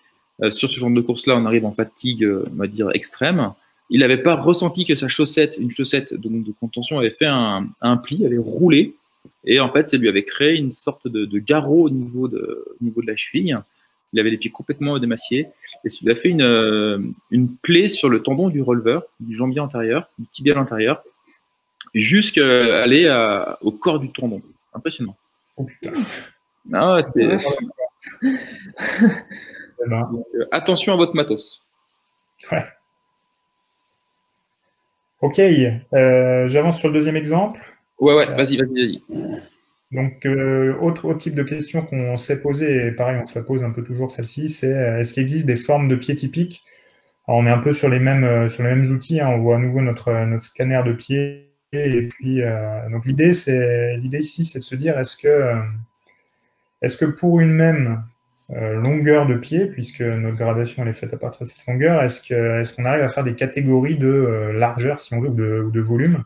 Speaker 1: Sur ce genre de course-là, on arrive en fatigue, on va dire extrême. Il n'avait pas ressenti que sa chaussette, une chaussette donc de contention, avait fait un pli, avait roulé. Et en fait, ça lui avait créé une sorte de garrot au niveau de la cheville. Il avait les pieds complètement démaciés. Et ça lui a fait une plaie sur le tendon du releveur, du jambier antérieur, du tibial antérieur, jusqu'à aller au corps du tendon. Impressionnant.
Speaker 3: Oh putain.
Speaker 1: Non, donc, attention à votre matos.
Speaker 3: Ouais. Ok, j'avance sur le deuxième exemple.
Speaker 1: Ouais, vas-y.
Speaker 3: Donc, autre type de question qu'on s'est posée, et pareil, on se la pose un peu toujours celle-ci, c'est est-ce qu'il existe des formes de pieds typiques? Alors, on est un peu sur les mêmes outils, hein, on voit à nouveau notre scanner de pied, et puis donc l'idée ici, c'est de se dire est-ce que pour une même longueur de pied, puisque notre gradation elle est faite à partir de cette longueur, est-ce qu'on arrive à faire des catégories de largeur, si on veut, ou de volume,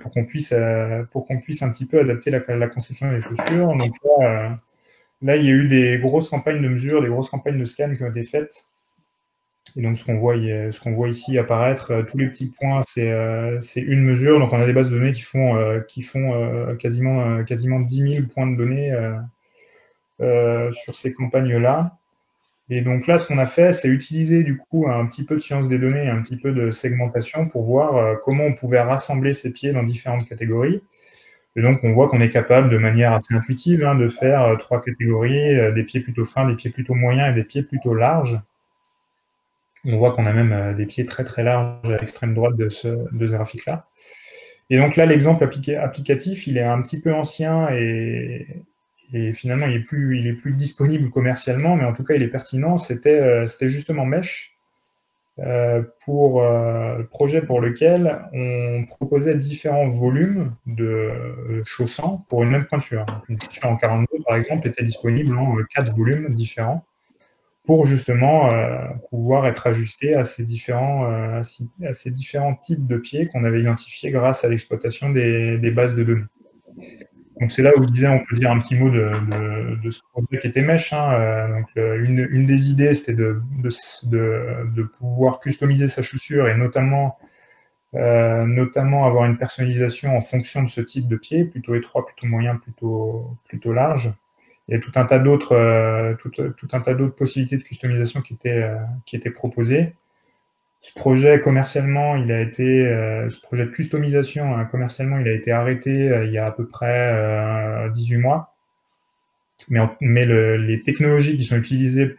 Speaker 3: pour qu'on puisse un petit peu adapter la conception des chaussures. Donc là, il y a eu des grosses campagnes de mesure, des grosses campagnes de scan qui ont été faites. Et donc, ce qu'on voit ici apparaître, tous les petits points, c'est une mesure. Donc, on a des bases de données qui font quasiment 10 000 points de données sur ces campagnes-là. Et donc là, ce qu'on a fait, c'est utiliser du coup un petit peu de science des données et un petit peu de segmentation pour voir comment on pouvait rassembler ces pieds dans différentes catégories. Et donc, on voit qu'on est capable, de manière assez intuitive, hein, de faire 3 catégories, des pieds plutôt fins, des pieds plutôt moyens et des pieds plutôt larges. On voit qu'on a même des pieds très très larges à l'extrême droite de ce graphique-là. Et donc là, l'exemple applicatif, il est un petit peu ancien et finalement, il est plus disponible commercialement, mais en tout cas, il est pertinent. C'était justement Mesh, pour le projet pour lequel on proposait différents volumes de chaussants pour une même pointure. Donc, une pointure en 42, par exemple, était disponible en 4 volumes différents pour justement pouvoir être ajustée à ces différents types de pieds qu'on avait identifiés grâce à l'exploitation des bases de données. Donc c'est là où je disais, on peut dire un petit mot de ce projet qui était Mesh. Hein. Donc une des idées, c'était de pouvoir customiser sa chaussure et notamment notamment avoir une personnalisation en fonction de ce type de pied, plutôt étroit, plutôt moyen, plutôt large. Il y a tout un tas d'autres possibilités de customisation qui étaient proposées. Ce projet commercialement, ce projet de customisation, hein, commercialement, il a été arrêté il y a à peu près 18 mois. Mais les technologies qui sont utilisées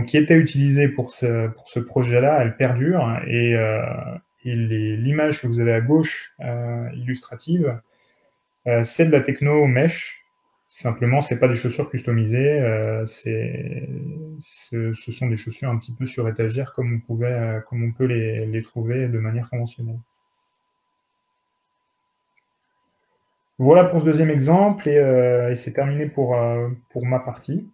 Speaker 3: qui étaient utilisées pour ce projet-là, elles perdurent. Et l'image que vous avez à gauche, illustrative, c'est de la techno mesh. Simplement, c'est pas des chaussures customisées, ce sont des chaussures un petit peu sur étagère comme on peut les trouver de manière conventionnelle. Voilà pour ce deuxième exemple, et c'est terminé pour ma partie.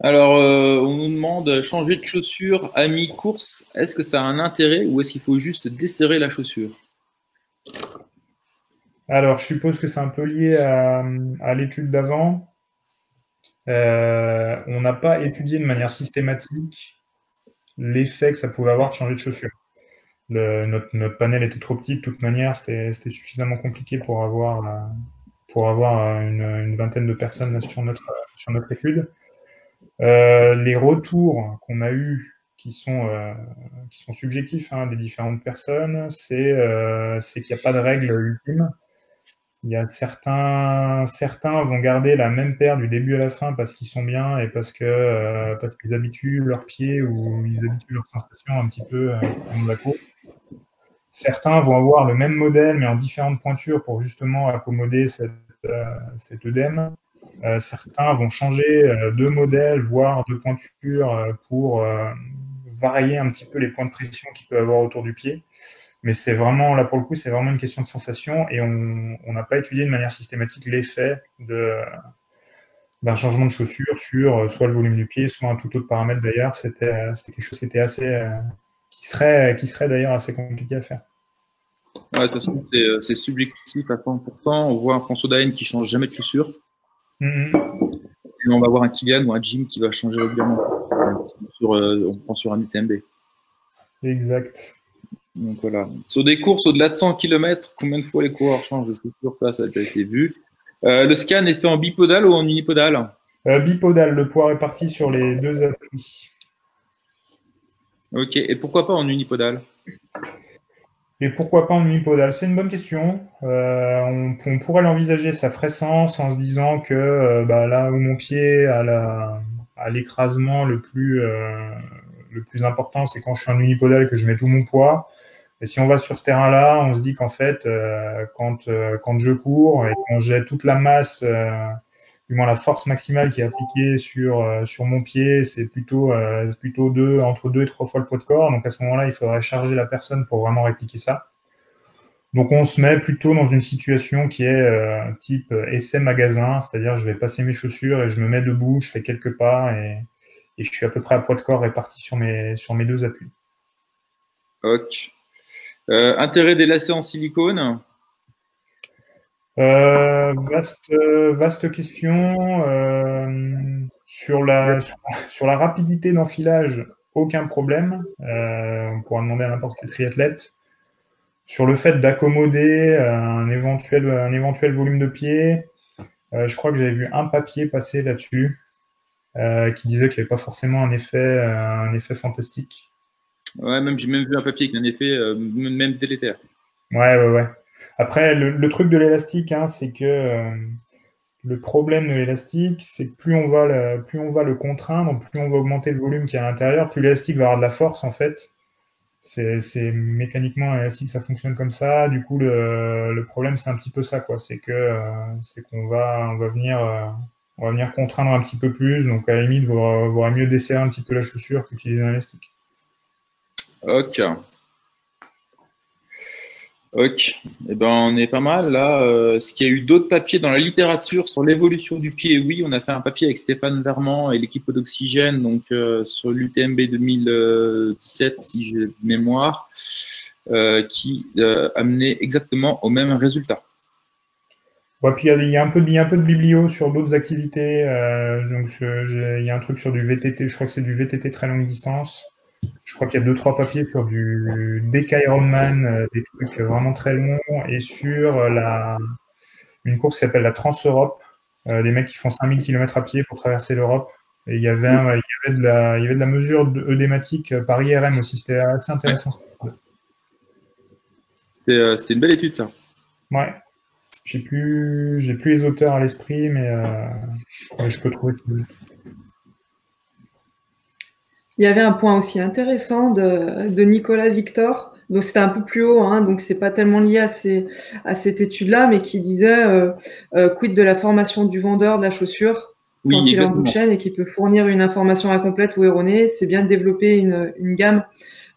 Speaker 1: Alors, on nous demande changer de chaussure à mi-course. Est-ce que ça a un intérêt ou est-ce qu'il faut juste desserrer la chaussure?
Speaker 3: Alors, je suppose que c'est un peu lié à l'étude d'avant. On n'a pas étudié de manière systématique l'effet que ça pouvait avoir de changer de chaussure. Notre panel était trop petit, de toute manière, c'était suffisamment compliqué pour avoir une vingtaine de personnes là, sur notre étude. Les retours qu'on a eus, qui sont subjectifs hein, des différentes personnes, c'est qu'il n'y a pas de règle ultime. Il y a certains vont garder la même paire du début à la fin parce qu'ils sont bien et parce qu'ils habituent leurs pieds ou ils habituent leurs sensations un petit peu comme la course. Certains vont avoir le même modèle mais en différentes pointures pour justement accommoder cet œdème. Certains vont changer de modèle, voire de pointure pour varier un petit peu les points de pression qu'il peut avoir autour du pied. Mais c'est vraiment, là pour le coup, c'est vraiment une question de sensation et on n'a pas étudié de manière systématique l'effet d'un changement de chaussure sur soit le volume du pied, soit un tout autre paramètre d'ailleurs. C'était quelque chose qui était qui serait d'ailleurs assez compliqué à faire.
Speaker 1: Ouais, de toute façon, c'est subjectif à 100%. On voit un François Daen qui change jamais de chaussure. Et on va voir un Kylian ou un Jim qui va changer régulièrement. On prend sur un UTMB.
Speaker 3: Exact.
Speaker 1: Donc voilà. Sur des courses au-delà de 100 km, combien de fois les coureurs changent de chaussures? Ça a déjà été vu. Le scan est fait en bipodal ou en unipodal?
Speaker 3: Bipodal, le poids réparti sur les deux appuis.
Speaker 1: Ok, et pourquoi pas en unipodal?
Speaker 3: Et pourquoi pas en unipodal? C'est une bonne question. On pourrait l'envisager, ça ferait sens en se disant que là où mon pied a l'écrasement le plus important, c'est quand je suis en unipodal que je mets tout mon poids. Et si on va sur ce terrain-là, on se dit qu'en fait, quand je cours et quand j'ai toute la masse, du moins la force maximale qui est appliquée sur mon pied, c'est plutôt entre 2 et 3 fois le poids de corps. Donc à ce moment-là, il faudrait charger la personne pour vraiment répliquer ça. Donc on se met plutôt dans une situation qui est type essai magasin, c'est-à-dire je vais passer mes chaussures et je me mets debout, je fais quelques pas et je suis à peu près à poids de corps réparti sur mes deux appuis.
Speaker 1: Ok. Intérêt des lacets en silicone?
Speaker 3: Vaste question. Sur la rapidité d'enfilage, aucun problème. On pourra demander à n'importe quel triathlète. Sur le fait d'accommoder un éventuel volume de pied, je crois que j'avais vu un papier passer là-dessus qui disait qu'il n'y avait pas forcément un effet fantastique.
Speaker 1: Ouais, j'ai même vu un papier qui a un effet même délétère.
Speaker 3: Ouais. Après, le truc de l'élastique, hein, c'est que le problème de l'élastique, c'est que plus on va le contraindre, plus on va augmenter le volume qu'il y a à l'intérieur, plus l'élastique va avoir de la force en fait. C'est mécaniquement un élastique, ça fonctionne comme ça. Du coup, le problème, c'est un petit peu ça, quoi. C'est qu'on va venir contraindre un petit peu plus. Donc, à la limite, il vaudrait mieux desserrer un petit peu la chaussure qu'utiliser un élastique.
Speaker 1: Ok. Eh ben, on est pas mal là. Est-ce qu'il y a eu d'autres papiers dans la littérature sur l'évolution du pied? Oui, on a fait un papier avec Stéphane Vermand et l'équipe d'Oxygène, donc sur l'UTMB 2017, si j'ai mémoire, qui amenait exactement au même résultat.
Speaker 3: Ouais, puis il y a un peu de biblio sur d'autres activités. Donc il y a un truc sur du VTT, je crois que c'est du VTT très longue distance. Je crois qu'il y a 2-3 papiers sur du DK Ironman, des trucs vraiment très longs, et sur une course qui s'appelle la Trans-Europe, les mecs qui font 5000 km à pied pour traverser l'Europe. Et il y avait de la mesure œdématique par IRM aussi, c'était assez intéressant.
Speaker 1: C'était une belle étude, ça.
Speaker 3: Ouais. J'ai plus les auteurs à l'esprit, mais je peux trouver.
Speaker 2: Il y avait un point aussi intéressant de Nicolas Victor, donc c'était un peu plus haut, hein, donc c'est pas tellement lié à cette étude-là, mais qui disait quid de la formation du vendeur de la chaussure quand il est en bout de chaîne et qui peut fournir une information incomplète ou erronée. C'est bien de développer une gamme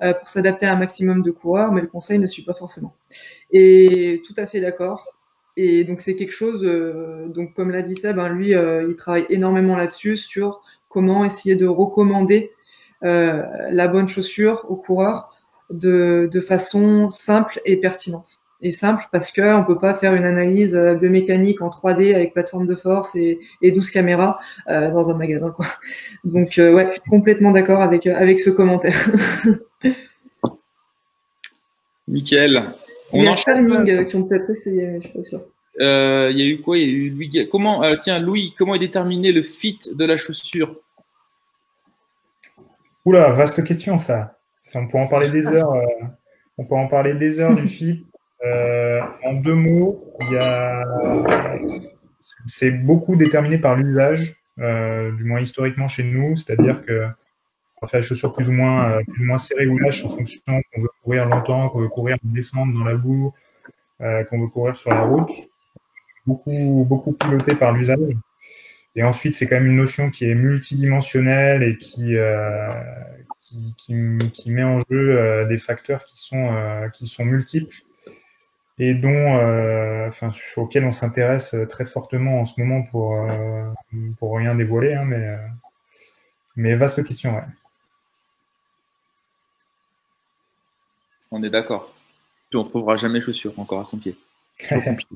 Speaker 2: pour s'adapter à un maximum de coureurs, mais le conseil ne suit pas forcément. Et tout à fait d'accord. Et donc c'est quelque chose, donc comme l'a dit Seb, hein, lui, il travaille énormément là-dessus, sur comment essayer de recommander la bonne chaussure aux coureurs de façon simple et pertinente. Et simple parce qu'on ne peut pas faire une analyse de mécanique en 3D avec plateforme de force et 12 caméras dans un magasin, quoi. Donc ouais, complètement d'accord avec ce commentaire.
Speaker 1: Nickel.
Speaker 2: Il y a Farming qui ont peut-être essayé, mais je suis pas sûr.
Speaker 1: Il y a eu quoi? Il y a eu Louis. Louis, comment est déterminé le fit de la chaussure?
Speaker 3: Oula, vaste question, ça. On peut en parler des heures. On peut en parler des heures du fit. En 2 mots, c'est beaucoup déterminé par l'usage, du moins historiquement chez nous, c'est-à-dire que on fait la chaussure plus ou moins serrée ou lâche en fonction qu'on veut courir longtemps, qu'on veut courir en descente dans la boue, qu'on veut courir sur la route. Beaucoup piloté par l'usage. Et ensuite, c'est quand même une notion qui est multidimensionnelle et qui met en jeu des facteurs qui sont multiples et auxquels on s'intéresse très fortement en ce moment pour rien dévoiler, hein, mais vaste question, ouais.
Speaker 1: On est d'accord. On ne trouvera jamais chaussures encore à son pied. C'est compliqué.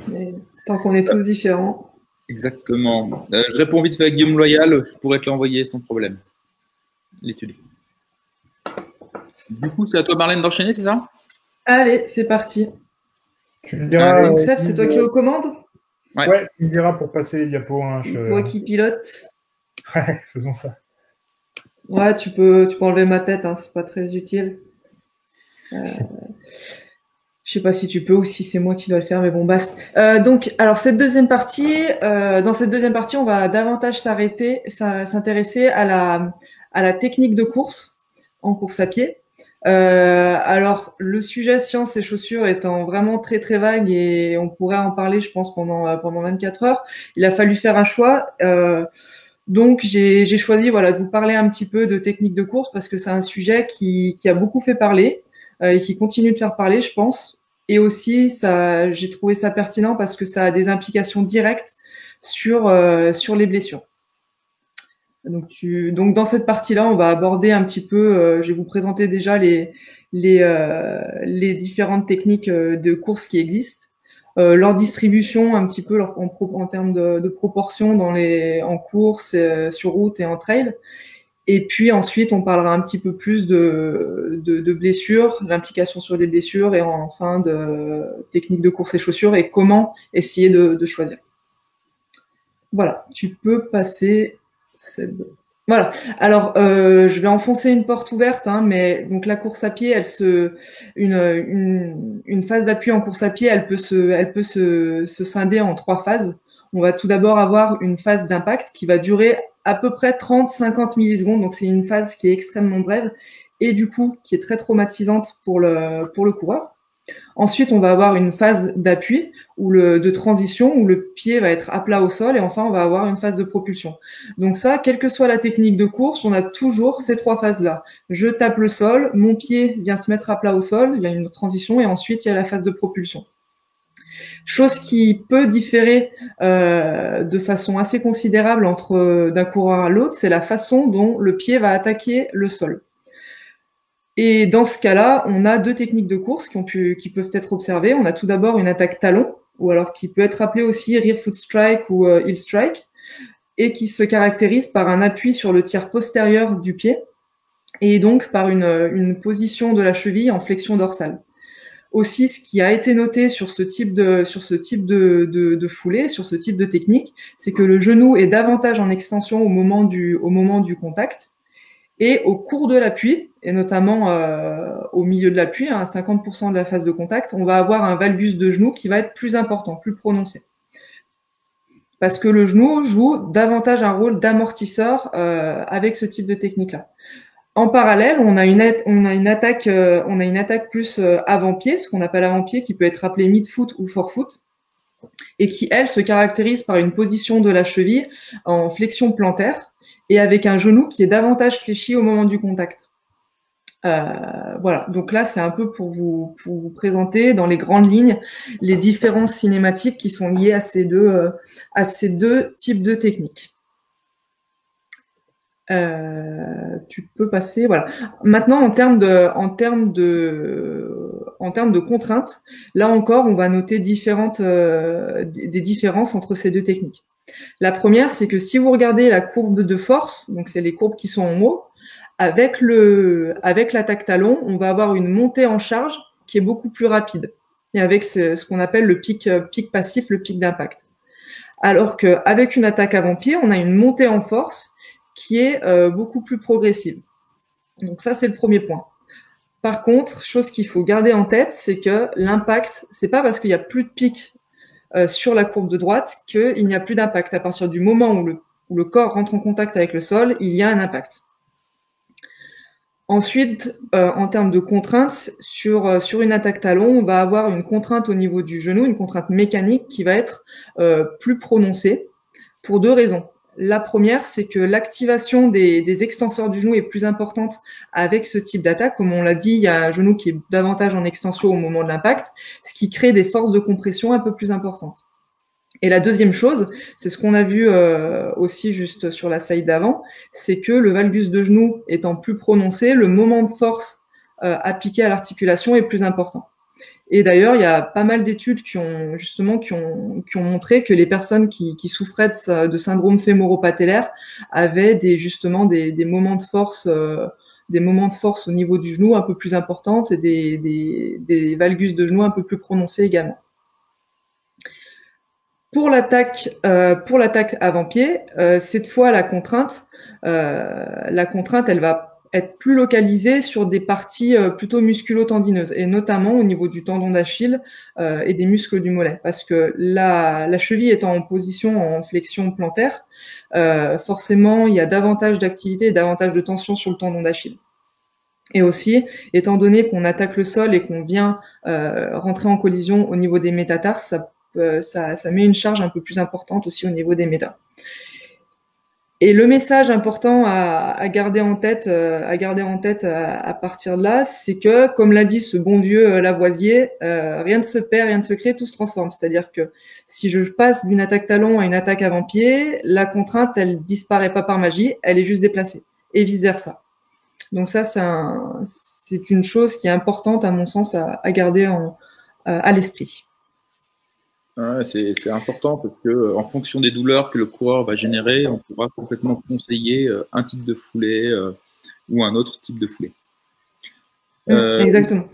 Speaker 2: Mais tant qu'on est tous différents.
Speaker 1: Exactement. Je réponds vite fait à Guillaume Loyal, je pourrais te l'envoyer sans problème. L'étude. Du coup, c'est à toi, Marlène, d'enchaîner, c'est ça?
Speaker 2: Allez, c'est parti.
Speaker 3: Tu me diras.
Speaker 2: Donc, Seb, c'est toi qui recommande?
Speaker 3: Ouais, tu me diras pour passer les diapos. Hein,
Speaker 2: Toi qui pilote.
Speaker 3: Ouais, faisons ça.
Speaker 2: Ouais, tu peux enlever ma tête, hein, c'est pas très utile. Je sais pas si tu peux ou si c'est moi qui dois le faire, mais bon, basta. Donc, alors dans cette deuxième partie, on va davantage s'intéresser à la technique de course en course à pied. Alors, le sujet science et chaussures étant vraiment très très vague et on pourrait en parler, je pense, pendant 24 heures. Il a fallu faire un choix. Donc, j'ai choisi, voilà, de vous parler un petit peu de technique de course parce que c'est un sujet qui a beaucoup fait parler. Et qui continue de faire parler, je pense. Et aussi, j'ai trouvé ça pertinent parce que ça a des implications directes sur les blessures. Donc dans cette partie-là, on va aborder un petit peu, je vais vous présenter déjà les différentes techniques de course qui existent, leur distribution un petit peu en termes de proportion en course, sur route et en trail. Et puis ensuite, on parlera un petit peu plus de blessures, l'implication sur les blessures et enfin de techniques de course et chaussures et comment essayer de choisir. Voilà, tu peux passer. Voilà. Alors, je vais enfoncer une porte ouverte, hein, mais donc la course à pied, une phase d'appui en course à pied, elle peut se scinder en 3 phases. On va tout d'abord avoir une phase d'impact qui va durer à peu près 30-50 millisecondes, donc c'est une phase qui est extrêmement brève et du coup qui est très traumatisante pour le coureur. Ensuite, on va avoir une phase d'appui de transition où le pied va être à plat au sol et enfin on va avoir une phase de propulsion. Donc ça, quelle que soit la technique de course, on a toujours ces 3 phases-là. Je tape le sol, mon pied vient se mettre à plat au sol, il y a une transition et ensuite il y a la phase de propulsion. Chose qui peut différer de façon assez considérable d'un coureur à l'autre, c'est la façon dont le pied va attaquer le sol. Et dans ce cas-là, on a 2 techniques de course qui peuvent être observées. On a tout d'abord une attaque talon, ou alors qui peut être appelée aussi rear foot strike ou heel strike, et qui se caractérise par un appui sur le tiers postérieur du pied, et donc par une position de la cheville en flexion dorsale. Aussi, ce qui a été noté sur ce type de foulée, sur ce type de technique, c'est que le genou est davantage en extension au moment du contact. Et au cours de l'appui, et notamment au milieu de l'appui, à 50% de la phase de contact, on va avoir un valgus de genou qui va être plus important, plus prononcé. Parce que le genou joue davantage un rôle d'amortisseur avec ce type de technique-là. En parallèle, on a une attaque plus avant-pied, ce qu'on appelle avant-pied, qui peut être appelé mid-foot ou forefoot, et qui, elle, se caractérise par une position de la cheville en flexion plantaire et avec un genou qui est davantage fléchi au moment du contact. Voilà, donc là, c'est un peu pour vous présenter dans les grandes lignes les différences cinématiques qui sont liées à ces deux types de techniques. Tu peux passer, voilà. Maintenant, en termes de contraintes, là encore, on va noter des différences entre ces deux techniques. La première, c'est que si vous regardez la courbe de force, donc c'est les courbes qui sont en haut, avec l'attaque talon, on va avoir une montée en charge qui est beaucoup plus rapide, et avec ce qu'on appelle le pic passif, le pic d'impact. Alors qu'avec une attaque avant-pied, on a une montée en force qui est beaucoup plus progressive. Donc ça, c'est le premier point. Par contre, chose qu'il faut garder en tête, c'est que l'impact, c'est pas parce qu'il n'y a plus de pic sur la courbe de droite qu'il n'y a plus d'impact. À partir du moment où le corps rentre en contact avec le sol, il y a un impact. Ensuite, en termes de contraintes, sur une attaque talon, on va avoir une contrainte au niveau du genou, une contrainte mécanique qui va être plus prononcée pour deux raisons. La première, c'est que l'activation des extenseurs du genou est plus importante avec ce type d'attaque. Comme on l'a dit, il y a un genou qui est davantage en extension au moment de l'impact, ce qui crée des forces de compression un peu plus importantes. Et la deuxième chose, c'est ce qu'on a vu aussi juste sur la slide d'avant, c'est que le valgus de genou étant plus prononcé, le moment de force appliqué à l'articulation est plus important. Et d'ailleurs, il y a pas mal d'études qui ont montré que les personnes qui souffraient de syndrome fémoro-patellaire avaient des moments de force au niveau du genou un peu plus importantes et des valgus de genou un peu plus prononcés également. Pour l'attaque avant-pied, cette fois la contrainte, elle va être plus localisée sur des parties plutôt musculo-tendineuses, et notamment au niveau du tendon d'Achille et des muscles du mollet, parce que la cheville étant en position en flexion plantaire, forcément il y a davantage d'activité et davantage de tension sur le tendon d'Achille. Et aussi, étant donné qu'on attaque le sol et qu'on vient rentrer en collision au niveau des métatarses, ça met une charge un peu plus importante aussi au niveau des métas. Et le message important à garder en tête à partir de là, c'est que, comme l'a dit ce bon vieux Lavoisier, rien ne se perd, rien ne se crée, tout se transforme. C'est-à-dire que si je passe d'une attaque talon à une attaque avant-pied, la contrainte, elle disparaît pas par magie, elle est juste déplacée, et vice-versa. Donc ça, c'est une chose qui est importante, à mon sens, à garder à l'esprit.
Speaker 1: Ouais, c'est important parce que en fonction des douleurs que le coureur va générer, on pourra complètement conseiller un type de foulée ou un autre type de foulée.
Speaker 2: Exactement.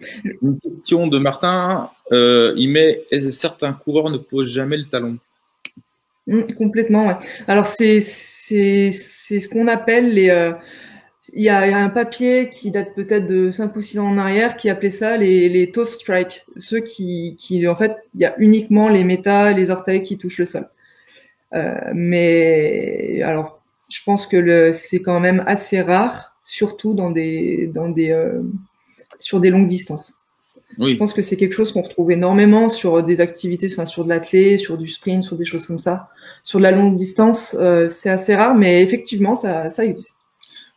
Speaker 1: Une question de Martin, il met certains coureurs ne posent jamais le talon.
Speaker 2: Complètement, ouais. Alors c'est ce qu'on appelle les il y a un papier qui date peut-être de 5 ou 6 ans en arrière qui appelait ça les toe strikes, ceux qui en fait, il y a uniquement les métas, les orteils qui touchent le sol. Mais alors, je pense que c'est quand même assez rare, surtout sur des longues distances. Oui. Je pense que c'est quelque chose qu'on retrouve énormément sur des activités, enfin sur de l'athlé, sur du sprint, sur des choses comme ça. Sur de la longue distance, c'est assez rare, mais effectivement, ça existe.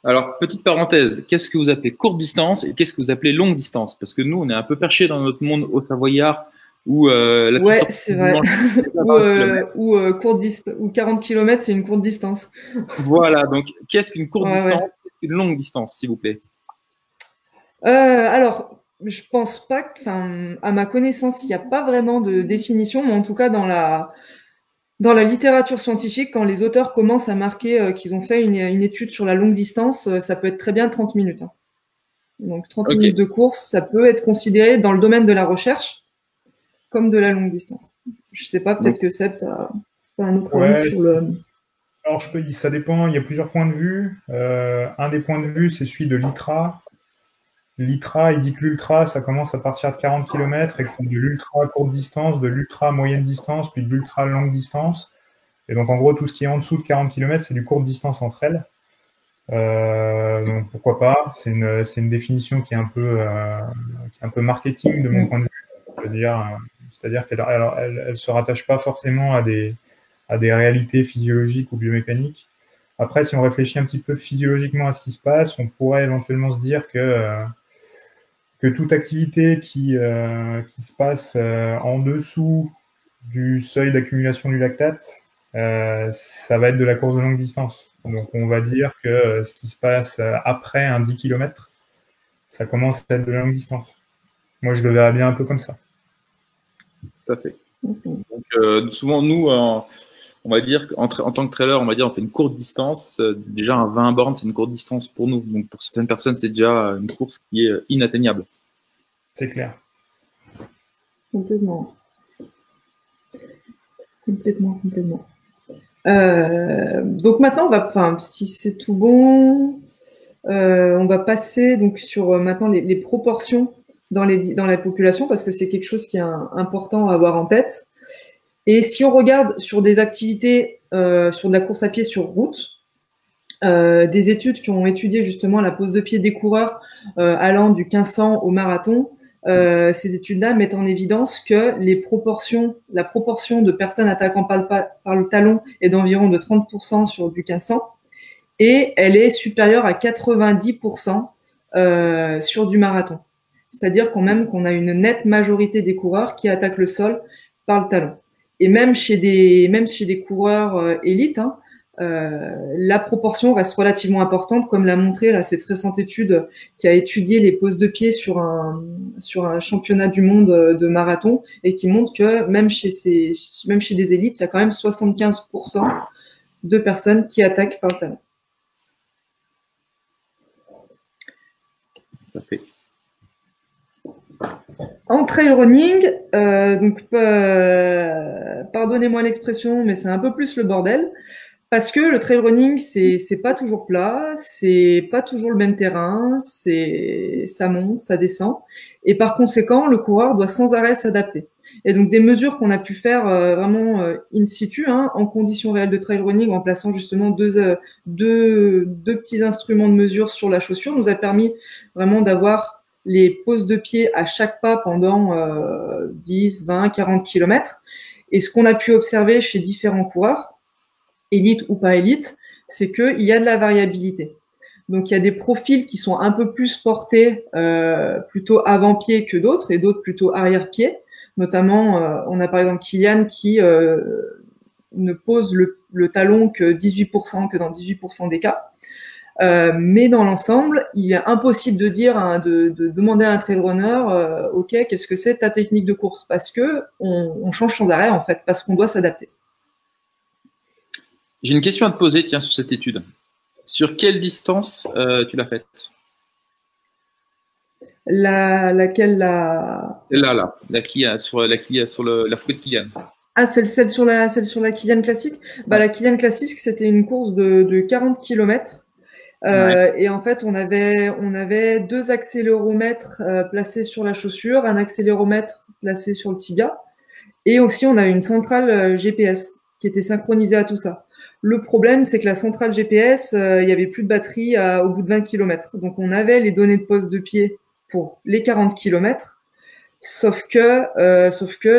Speaker 1: Alors, petite parenthèse, qu'est-ce que vous appelez courte distance et qu'est-ce que vous appelez longue distance? Parce que nous, on est un peu perché dans notre monde au Savoyard où la petite
Speaker 2: ouais, c'est vrai. ou 40 km, c'est une courte distance.
Speaker 1: Voilà, donc qu'est-ce qu'une courte distance et une longue distance, s'il vous plaît?
Speaker 2: Alors, je pense pas, à ma connaissance, il n'y a pas vraiment de définition, mais en tout cas, dans Dans la littérature scientifique, quand les auteurs commencent à marquer qu'ils ont fait une étude sur la longue distance, ça peut être très bien 30 minutes. Hein. Donc 30 minutes de course, ça peut être considéré dans le domaine de la recherche comme de la longue distance. Je sais pas, peut-être que Seb, tu as un autre avis sur le...
Speaker 3: Alors, je peux dire, ça dépend, il y a plusieurs points de vue. Un des points de vue, c'est celui de l'ITRA. L'ITRA, il dit que l'ultra, ça commence à partir de 40 km et que de l'ultra courte distance, de l'ultra moyenne distance, puis de l'ultra longue distance. Et donc, en gros, tout ce qui est en dessous de 40 km, c'est du courte distance entre elles. Donc, pourquoi pas. C'est une définition qui est un peu marketing de mon point de vue. C'est-à-dire qu'elle ne se rattache pas forcément à des réalités physiologiques ou biomécaniques. Après, si on réfléchit un petit peu physiologiquement à ce qui se passe, on pourrait éventuellement se dire que toute activité qui se passe en dessous du seuil d'accumulation du lactate, ça va être de la course de longue distance. Donc, on va dire que ce qui se passe après un 10 km, ça commence à être de la longue distance. Moi, je le verrais bien un peu comme ça.
Speaker 1: Tout à fait. Donc, souvent, nous, on va dire qu'en tant que trailer, on fait une courte distance. Déjà, un 20 bornes, c'est une courte distance pour nous. Donc, pour certaines personnes, c'est déjà une course qui est inatteignable.
Speaker 3: C'est clair.
Speaker 2: Complètement. Donc maintenant, si c'est tout bon, on va passer donc sur maintenant les proportions dans la population, parce que c'est quelque chose qui est important à avoir en tête. Et si on regarde sur des activités, sur de la course à pied sur route, des études qui ont étudié justement la pose de pied des coureurs allant du 1500 au marathon, ces études-là mettent en évidence que la proportion de personnes attaquant par le talon est d'environ de 30% sur du 1500 et elle est supérieure à 90% sur du marathon. C'est-à-dire qu'on a une nette majorité des coureurs qui attaquent le sol par le talon. Et même chez des coureurs élites, hein, la proportion reste relativement importante, comme l'a montré là, cette récente étude qui a étudié les poses de pied sur un championnat du monde de marathon et qui montre que même chez des élites, il y a quand même 75% de personnes qui attaquent par le talon.
Speaker 1: Ça fait.
Speaker 2: En trail running, pardonnez-moi l'expression, mais c'est un peu plus le bordel. Parce que le trail running, c'est pas toujours plat, c'est pas toujours le même terrain, ça monte, ça descend, et par conséquent, le coureur doit sans arrêt s'adapter. Et donc des mesures qu'on a pu faire vraiment in situ, hein, en conditions réelles de trail running, en plaçant justement deux petits instruments de mesure sur la chaussure, nous a permis vraiment d'avoir les poses de pied à chaque pas pendant 10, 20, 40 km. Et ce qu'on a pu observer chez différents coureurs, élite ou pas élite, c'est qu'il y a de la variabilité. Donc, il y a des profils qui sont un peu plus portés plutôt avant-pied que d'autres et d'autres plutôt arrière-pied. Notamment, on a par exemple Kylian qui ne pose le talon que 18%, que dans 18% des cas. Mais dans l'ensemble, il est impossible de dire, de demander à un trail runner, OK, qu'est-ce que c'est ta technique de course? Parce que on change sans arrêt, en fait, parce qu'on doit s'adapter.
Speaker 1: J'ai une question à te poser, tiens, sur cette étude. Sur quelle distance tu l'as faite?
Speaker 2: Laquelle
Speaker 1: Celle-là, sur la foulée de Kylian.
Speaker 2: Ah, celle sur la Kylian classique. Bah, la Kylian classique, c'était une course de 40 km. Ouais. Et en fait, on avait deux accéléromètres placés sur la chaussure, un accéléromètre placé sur le tibia, et aussi on avait une centrale GPS qui était synchronisée à tout ça. Le problème, c'est que la centrale GPS, il y avait plus de batterie au bout de 20 km. Donc, on avait les données de pose de pied pour les 40 km, sauf que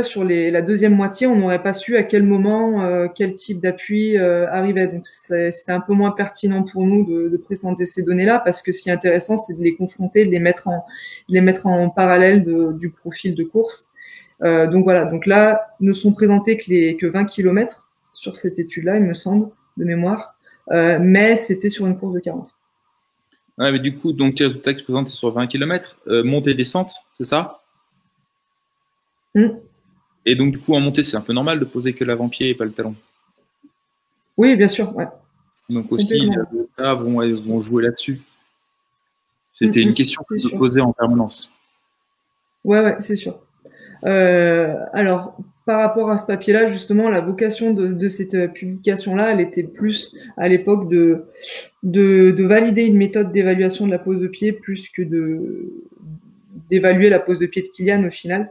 Speaker 2: sur la deuxième moitié, on n'aurait pas su à quel moment, quel type d'appui arrivait. Donc, c'était un peu moins pertinent pour nous de présenter ces données-là, parce que ce qui est intéressant, c'est de les confronter, de les mettre en parallèle du profil de course. Donc voilà. Donc là, ne sont présentés que 20 km sur cette étude-là, il me semble, de mémoire, mais c'était sur une course de 40.
Speaker 1: Ouais, mais du coup, donc les résultats qui se présentent, c'est sur 20 km, montée et descente, c'est ça? Et donc, du coup, en montée, c'est un peu normal de poser que l'avant-pied et pas le talon.
Speaker 2: Oui, bien sûr. Ouais.
Speaker 1: Donc aussi, les cas vont jouer là-dessus. C'était une question que je me posais en permanence.
Speaker 2: Ouais, c'est sûr. Alors, par rapport à ce papier-là, justement, la vocation de cette publication-là, elle était plus à l'époque de valider une méthode d'évaluation de la pose de pied plus que d'évaluer la pose de pied de Kylian au final.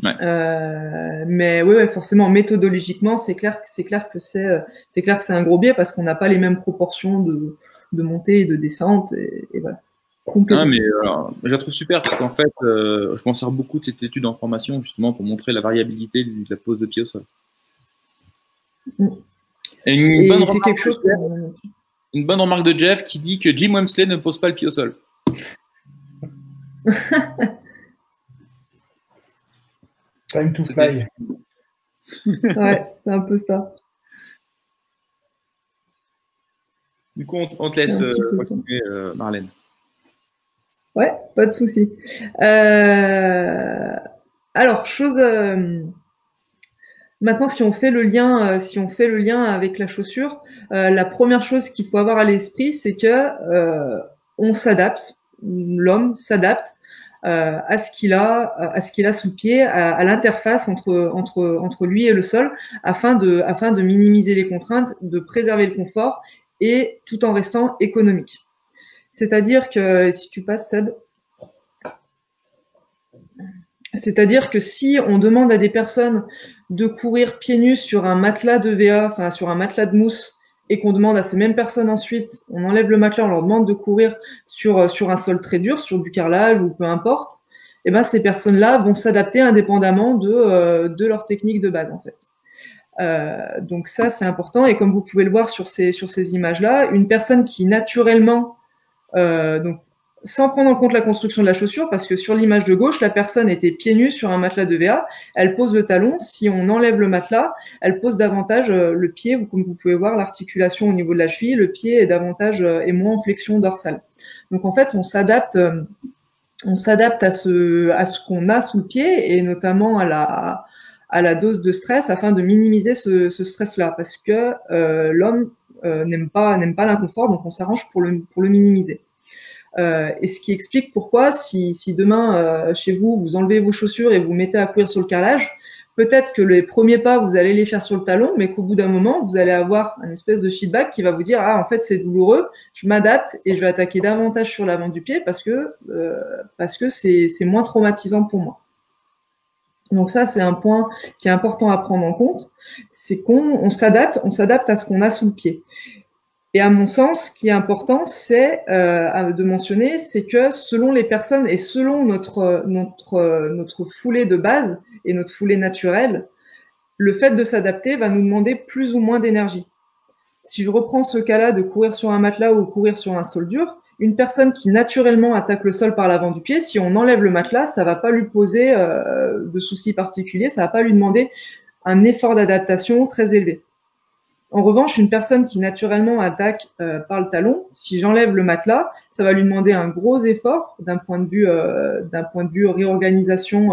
Speaker 1: Ouais.
Speaker 2: Mais ouais, forcément, méthodologiquement, c'est clair que c'est un gros biais parce qu'on n'a pas les mêmes proportions de montée et de descente et voilà.
Speaker 1: Non, mais je la trouve super parce qu'en fait, je m'en sers beaucoup de cette étude en formation justement pour montrer la variabilité de la pose de pied au sol. Et une bonne remarque de Jeff qui dit que Jim Wemsley ne pose pas le pied au sol.
Speaker 3: Time to fly.
Speaker 2: Ouais, c'est un peu ça.
Speaker 1: Du coup, on te laisse continuer, Marlène.
Speaker 2: Ouais, pas de souci. Alors, maintenant, si on fait le lien avec la chaussure, la première chose qu'il faut avoir à l'esprit, c'est que on s'adapte, l'homme s'adapte à ce qu'il a sous le pied, à l'interface entre lui et le sol, afin de minimiser les contraintes, de préserver le confort et tout en restant économique. C'est-à-dire que si tu passes, Seb, c'est-à-dire que si on demande à des personnes de courir pieds nus sur un matelas de VA, enfin sur un matelas de mousse, et qu'on demande à ces mêmes personnes ensuite, on enlève le matelas, on leur demande de courir sur un sol très dur, sur du carrelage ou peu importe, et ben ces personnes-là vont s'adapter indépendamment de leur technique de base en fait. Donc ça c'est important, et comme vous pouvez le voir sur ces images-là, une personne qui naturellement donc, sans prendre en compte la construction de la chaussure, parce que sur l'image de gauche, la personne était pieds nus sur un matelas de VA, elle pose le talon. Si on enlève le matelas, elle pose davantage le pied. Comme vous pouvez voir, l'articulation au niveau de la cheville, le pied est moins en flexion dorsale. Donc en fait, on s'adapte à ce qu'on a sous le pied, et notamment à la dose de stress, afin de minimiser ce stress-là, parce que l'homme n'aime pas l'inconfort, donc on s'arrange pour le minimiser. Et ce qui explique pourquoi, si demain, chez vous, vous enlevez vos chaussures et vous mettez à courir sur le carrelage, peut-être que les premiers pas, vous allez les faire sur le talon, mais qu'au bout d'un moment, vous allez avoir un espèce de feedback qui va vous dire « Ah, en fait, c'est douloureux, je m'adapte et je vais attaquer davantage sur l'avant du pied parce que c'est moins traumatisant pour moi. » Donc ça, c'est un point qui est important à prendre en compte, c'est qu'on s'adapte à ce qu'on a sous le pied. Et à mon sens, ce qui est important, c'est de mentionner, c'est que selon les personnes et selon notre foulée de base et notre foulée naturelle, le fait de s'adapter va nous demander plus ou moins d'énergie. Si je reprends ce cas-là de courir sur un matelas ou courir sur un sol dur, une personne qui naturellement attaque le sol par l'avant du pied, si on enlève le matelas, ça va pas lui poser de soucis particuliers, ça va pas lui demander un effort d'adaptation très élevé. En revanche, une personne qui naturellement attaque par le talon, si j'enlève le matelas, ça va lui demander un gros effort d'un point de vue réorganisation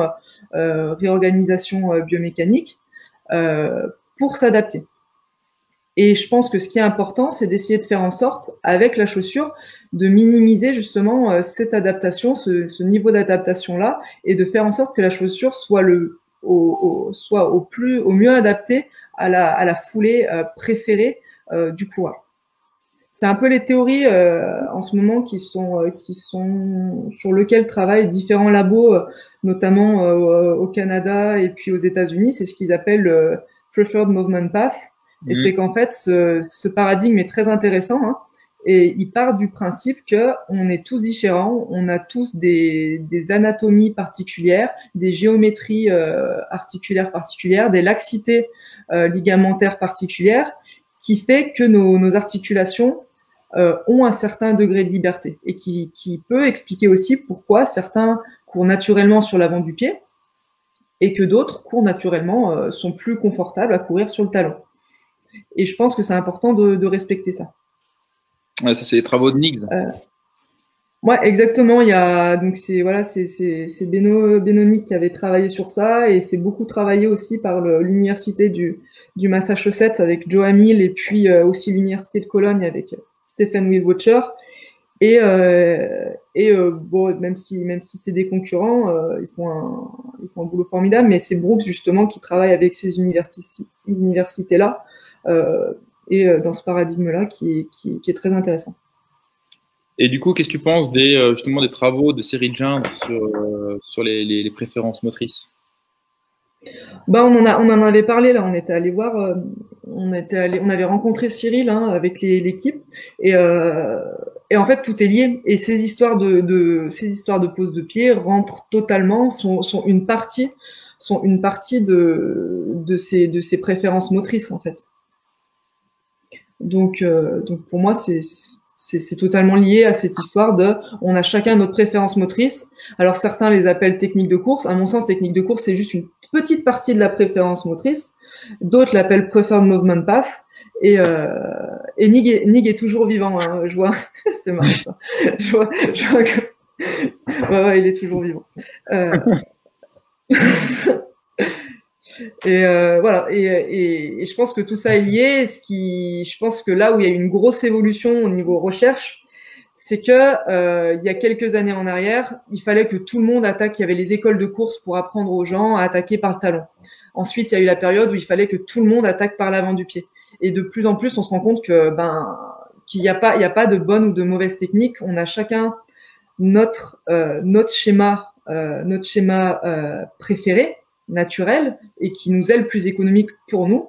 Speaker 2: biomécanique pour s'adapter. Et je pense que ce qui est important, c'est d'essayer de faire en sorte, avec la chaussure, de minimiser justement cette adaptation, ce niveau d'adaptation-là, et de faire en sorte que la chaussure soit au mieux adaptée à la foulée préférée du coureur. C'est un peu les théories en ce moment qui sont sur lesquelles travaillent différents labos, notamment au Canada et puis aux États-Unis. C'est ce qu'ils appellent le Preferred Movement Path. Et c'est qu'en fait, ce paradigme est très intéressant, hein, et il part du principe qu'on est tous différents, on a tous des anatomies particulières, des géométries articulaires particulières, des laxités ligamentaires particulières, qui fait que nos articulations ont un certain degré de liberté, et qui peut expliquer aussi pourquoi certains courent naturellement sur l'avant du pied et que d'autres courent naturellement, sont plus confortables à courir sur le talon. Et je pense que c'est important de respecter ça.
Speaker 1: Ouais, ça c'est les travaux de Niggs.
Speaker 2: Ouais, exactement. C'est Beno Nick qui avait travaillé sur ça, et c'est beaucoup travaillé aussi par l'université du du Massachusetts avec Joe Hamill et puis aussi l'université de Cologne avec Stephen Wiltwacher. Bon, même si c'est des concurrents, ils font un boulot formidable, mais c'est Brooks justement qui travaille avec ces universités-là dans ce paradigme-là qui est très intéressant.
Speaker 1: Et du coup, qu'est-ce que tu penses justement des travaux de Cyril Gein sur les préférences motrices?
Speaker 2: Bah, on en avait parlé là, on était allé voir, on avait rencontré Cyril avec l'équipe et en fait tout est lié et ces histoires de pose de pied rentrent totalement, sont une partie de ces préférences motrices en fait. Donc pour moi c'est totalement lié à cette histoire on a chacun notre préférence motrice. Alors certains les appellent techniques de course. À mon sens, technique de course, c'est juste une petite partie de la préférence motrice. D'autres l'appellent preferred movement path. Et Nig est toujours vivant. Hein. Je vois, c'est marrant ça. Je vois que... ouais, il est toujours vivant. Et voilà. Et je pense que tout ça est lié. Je pense que là où il y a eu une grosse évolution au niveau recherche, c'est que il y a quelques années en arrière, il fallait que tout le monde attaque. Il y avait les écoles de course pour apprendre aux gens à attaquer par le talon. Ensuite, il y a eu la période où il fallait que tout le monde attaque par l'avant du pied. Et de plus en plus, on se rend compte que qu'il n'y a pas de bonne ou de mauvaise technique. On a chacun notre schéma préféré, naturel, et qui nous est le plus économique pour nous.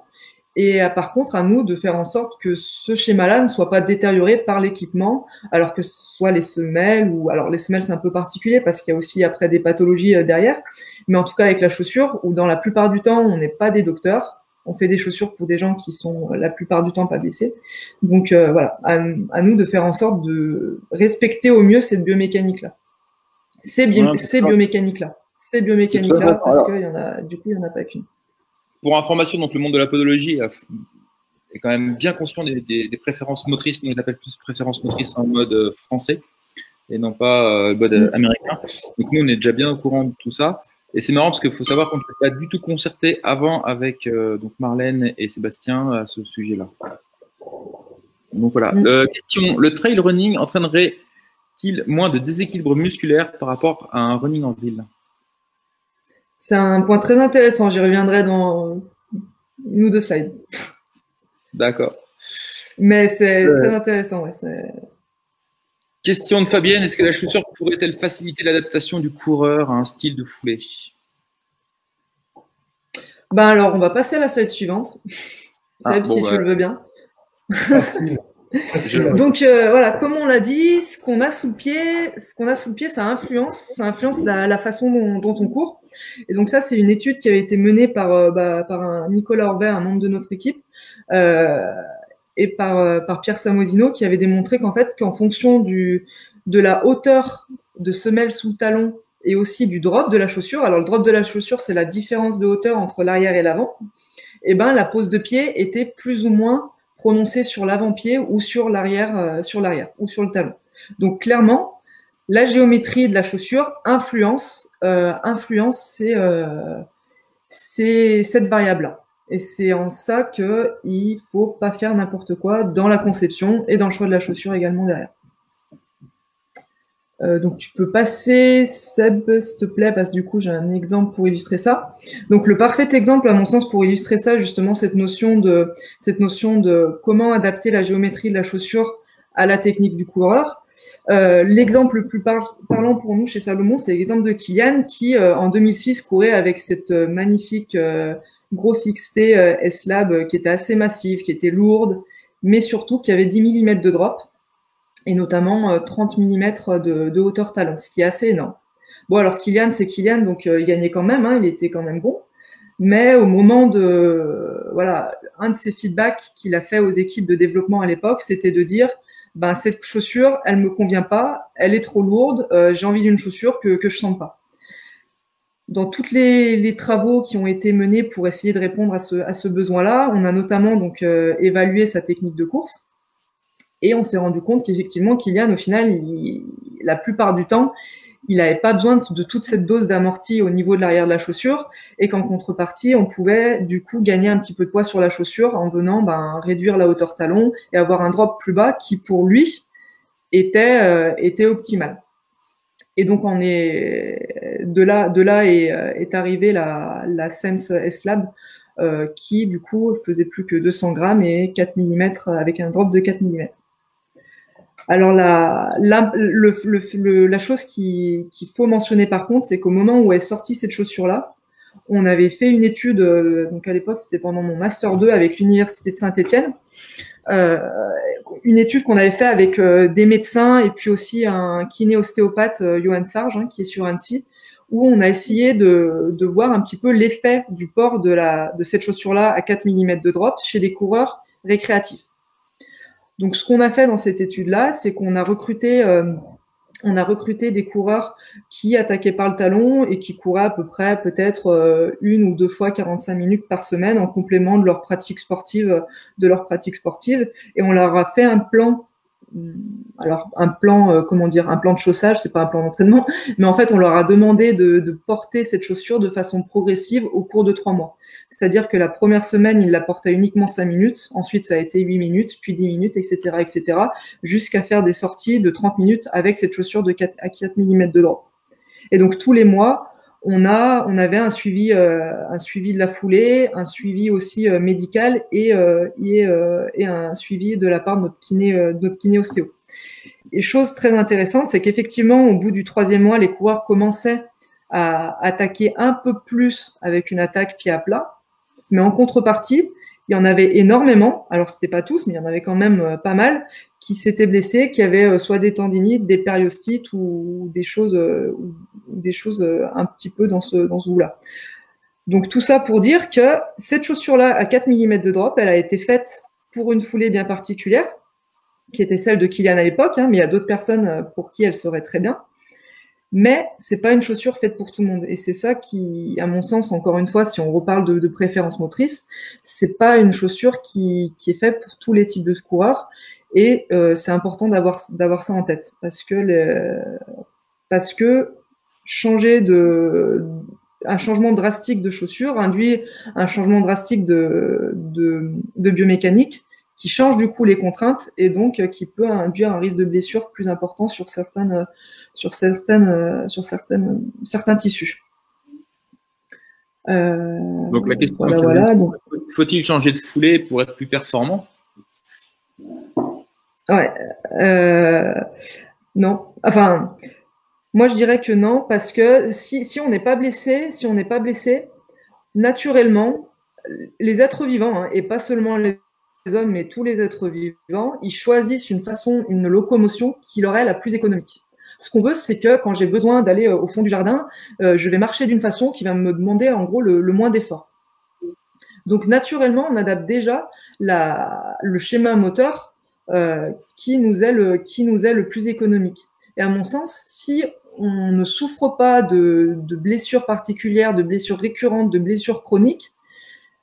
Speaker 2: Et par contre, à nous de faire en sorte que ce schéma-là ne soit pas détérioré par l'équipement, alors que ce soit les semelles, alors les semelles c'est un peu particulier parce qu'il y a aussi après des pathologies derrière, mais en tout cas avec la chaussure, où dans la plupart du temps on n'est pas des docteurs, on fait des chaussures pour des gens qui sont la plupart du temps pas blessés. Donc voilà, à nous de faire en sorte de respecter au mieux cette biomécanique-là. Ces biomécaniques-là, parce qu'il y en a, du coup il y en a pas qu'une.
Speaker 1: Pour information, donc le monde de la podologie est quand même bien conscient des préférences motrices. Nous les appelle plus préférences motrices en mode français et non pas mode américain. Donc nous, on est déjà bien au courant de tout ça. Et c'est marrant parce qu'il faut savoir qu'on ne s'est pas du tout concerté avant avec donc Marlène et Sébastien à ce sujet-là. Donc voilà. Question, le trail running entraînerait-il moins de déséquilibre musculaire par rapport à un running en ville?
Speaker 2: C'est un point très intéressant. J'y reviendrai dans une ou deux slides.
Speaker 1: D'accord.
Speaker 2: Mais c'est très intéressant. Ouais,
Speaker 1: question de Fabienne. Est-ce que la chaussure pourrait-elle faciliter l'adaptation du coureur à un style de foulée?
Speaker 2: Ben alors, on va passer à la slide suivante. Seb, si tu le veux bien. Donc voilà, comme on l'a dit, ce qu'on a sous le pied, ça influence la façon dont on court. Et donc ça, c'est une étude qui avait été menée par un Nicolas Orbet, un membre de notre équipe, et par Pierre Samozino, qui avait démontré qu'en fonction de la hauteur de semelle sous le talon et aussi du drop de la chaussure, alors le drop de la chaussure, c'est la différence de hauteur entre l'arrière et l'avant, et la pose de pied était plus ou moins prononcée sur l'avant-pied ou sur l'arrière ou sur le talon. Donc clairement, la géométrie de la chaussure influence cette variable-là. Et c'est en ça qu'il ne faut pas faire n'importe quoi dans la conception et dans le choix de la chaussure également derrière. Donc tu peux passer, Seb, s'il te plaît, parce que du coup j'ai un exemple pour illustrer ça. Donc le parfait exemple, à mon sens, pour illustrer ça, justement, cette notion de comment adapter la géométrie de la chaussure à la technique du coureur. L'exemple le plus parlant pour nous chez Salomon, c'est l'exemple de Kylian qui, en 2006, courait avec cette magnifique grosse XT S-Lab qui était assez massive, qui était lourde, mais surtout qui avait 10 mm de drop, et notamment 30 mm de hauteur talon, ce qui est assez énorme. Bon, alors Kylian, c'est Kylian, donc il gagnait quand même, il était quand même bon, mais au moment un de ses feedbacks qu'il a fait aux équipes de développement à l'époque, c'était de dire cette chaussure, elle me convient pas, elle est trop lourde, j'ai envie d'une chaussure que je sens pas. Dans tous les travaux qui ont été menés pour essayer de répondre à ce besoin-là, on a notamment donc évalué sa technique de course et on s'est rendu compte qu'effectivement Kylian, au final, la plupart du temps, il n'avait pas besoin de toute cette dose d'amorti au niveau de l'arrière de la chaussure et qu'en contrepartie, on pouvait du coup gagner un petit peu de poids sur la chaussure en venant réduire la hauteur talon et avoir un drop plus bas qui, pour lui, était optimal. Et donc, de là est arrivée la Sense S-Lab qui, du coup, faisait plus que 200 grammes et 4 mm avec un drop de 4 mm. Alors, la chose qu'il faut mentionner par contre, c'est qu'au moment où est sortie cette chaussure-là, on avait fait une étude, donc à l'époque, c'était pendant mon Master 2 avec l'Université de Saint-Étienne, une étude qu'on avait fait avec des médecins et puis aussi un kiné-ostéopathe, Johan Farge, qui est sur Annecy, où on a essayé de voir un petit peu l'effet du port de cette chaussure-là à 4 mm de drop chez des coureurs récréatifs. Donc, ce qu'on a fait dans cette étude-là, c'est qu'on a recruté des coureurs qui attaquaient par le talon et qui couraient à peu près peut-être 1 ou 2 fois 45 minutes par semaine en complément de leur pratique sportive, et on leur a fait un plan. Alors un plan de chaussage, c'est pas un plan d'entraînement, mais en fait on leur a demandé de porter cette chaussure de façon progressive au cours de 3 mois. C'est-à-dire que la première semaine, ils la portaient uniquement 5 minutes, ensuite ça a été 8 minutes, puis 10 minutes, etc., jusqu'à faire des sorties de 30 minutes avec cette chaussure à 4 mm de drop. Et donc tous les mois, on avait un suivi de la foulée, un suivi aussi médical et un suivi de la part de notre kiné ostéo. Et chose très intéressante, c'est qu'effectivement, au bout du 3e mois, les coureurs commençaient à attaquer un peu plus avec une attaque pied à plat. Mais en contrepartie, il y en avait énormément, alors c'était pas tous, mais il y en avait quand même pas mal, qui s'étaient blessés, qui avaient soit des tendinites, des périostites ou des choses un petit peu dans ce goût-là. Donc tout ça pour dire que cette chaussure-là à 4 mm de drop, elle a été faite pour une foulée bien particulière, qui était celle de Kylian à l'époque, mais il y a d'autres personnes pour qui elle serait très bien. Mais c'est pas une chaussure faite pour tout le monde. Et c'est ça qui, à mon sens, encore une fois, si on reparle de préférence motrice, c'est pas une chaussure qui est faite pour tous les types de coureurs. Et c'est important d'avoir ça en tête. Parce que un changement drastique de chaussure induit un changement drastique de biomécanique qui change du coup les contraintes et donc qui peut induire un risque de blessure plus important sur certains tissus.
Speaker 1: Donc la question,
Speaker 2: donc,
Speaker 1: faut-il changer de foulée pour être plus performant?
Speaker 2: Ouais. Non. Enfin, moi je dirais que non, parce que si on n'est pas blessé, naturellement, les êtres vivants, et pas seulement les hommes, mais tous les êtres vivants, ils choisissent une locomotion qui leur est la plus économique. Ce qu'on veut, c'est que quand j'ai besoin d'aller au fond du jardin, je vais marcher d'une façon qui va me demander en gros le moins d'effort. Donc naturellement, on adapte déjà le schéma moteur qui nous est le plus économique. Et à mon sens, si on ne souffre pas de blessures particulières, de blessures récurrentes, de blessures chroniques,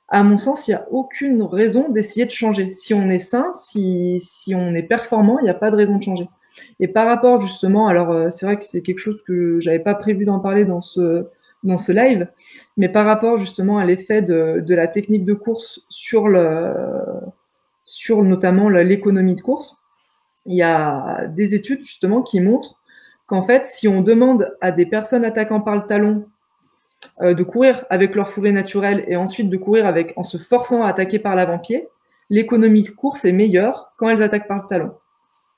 Speaker 2: à mon sens, il n'y a aucune raison d'essayer de changer. Si on est sain, si on est performant, il n'y a pas de raison de changer. Et par rapport justement, alors c'est vrai que c'est quelque chose que j'avais pas prévu d'en parler dans ce live, mais par rapport justement à l'effet de la technique de course sur notamment l'économie de course, il y a des études justement qui montrent qu'en fait, si on demande à des personnes attaquant par le talon de courir avec leur foulée naturelle et ensuite de courir en se forçant à attaquer par l'avant-pied, l'économie de course est meilleure quand elles attaquent par le talon.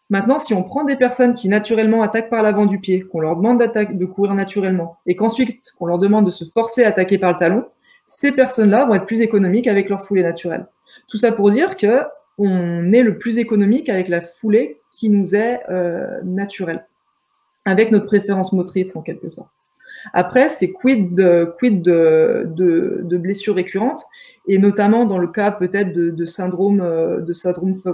Speaker 2: Maintenant, si on prend des personnes qui naturellement attaquent par l'avant du pied, qu'on leur demande de courir naturellement, et qu'ensuite on leur demande de se forcer à attaquer par le talon, ces personnes-là vont être plus économiques avec leur foulée naturelle. Tout ça pour dire qu'on est le plus économique avec la foulée qui nous est naturelle, avec notre préférence motrice en quelque sorte. Après, c'est quid de blessures récurrentes, et notamment dans le cas peut-être de syndrome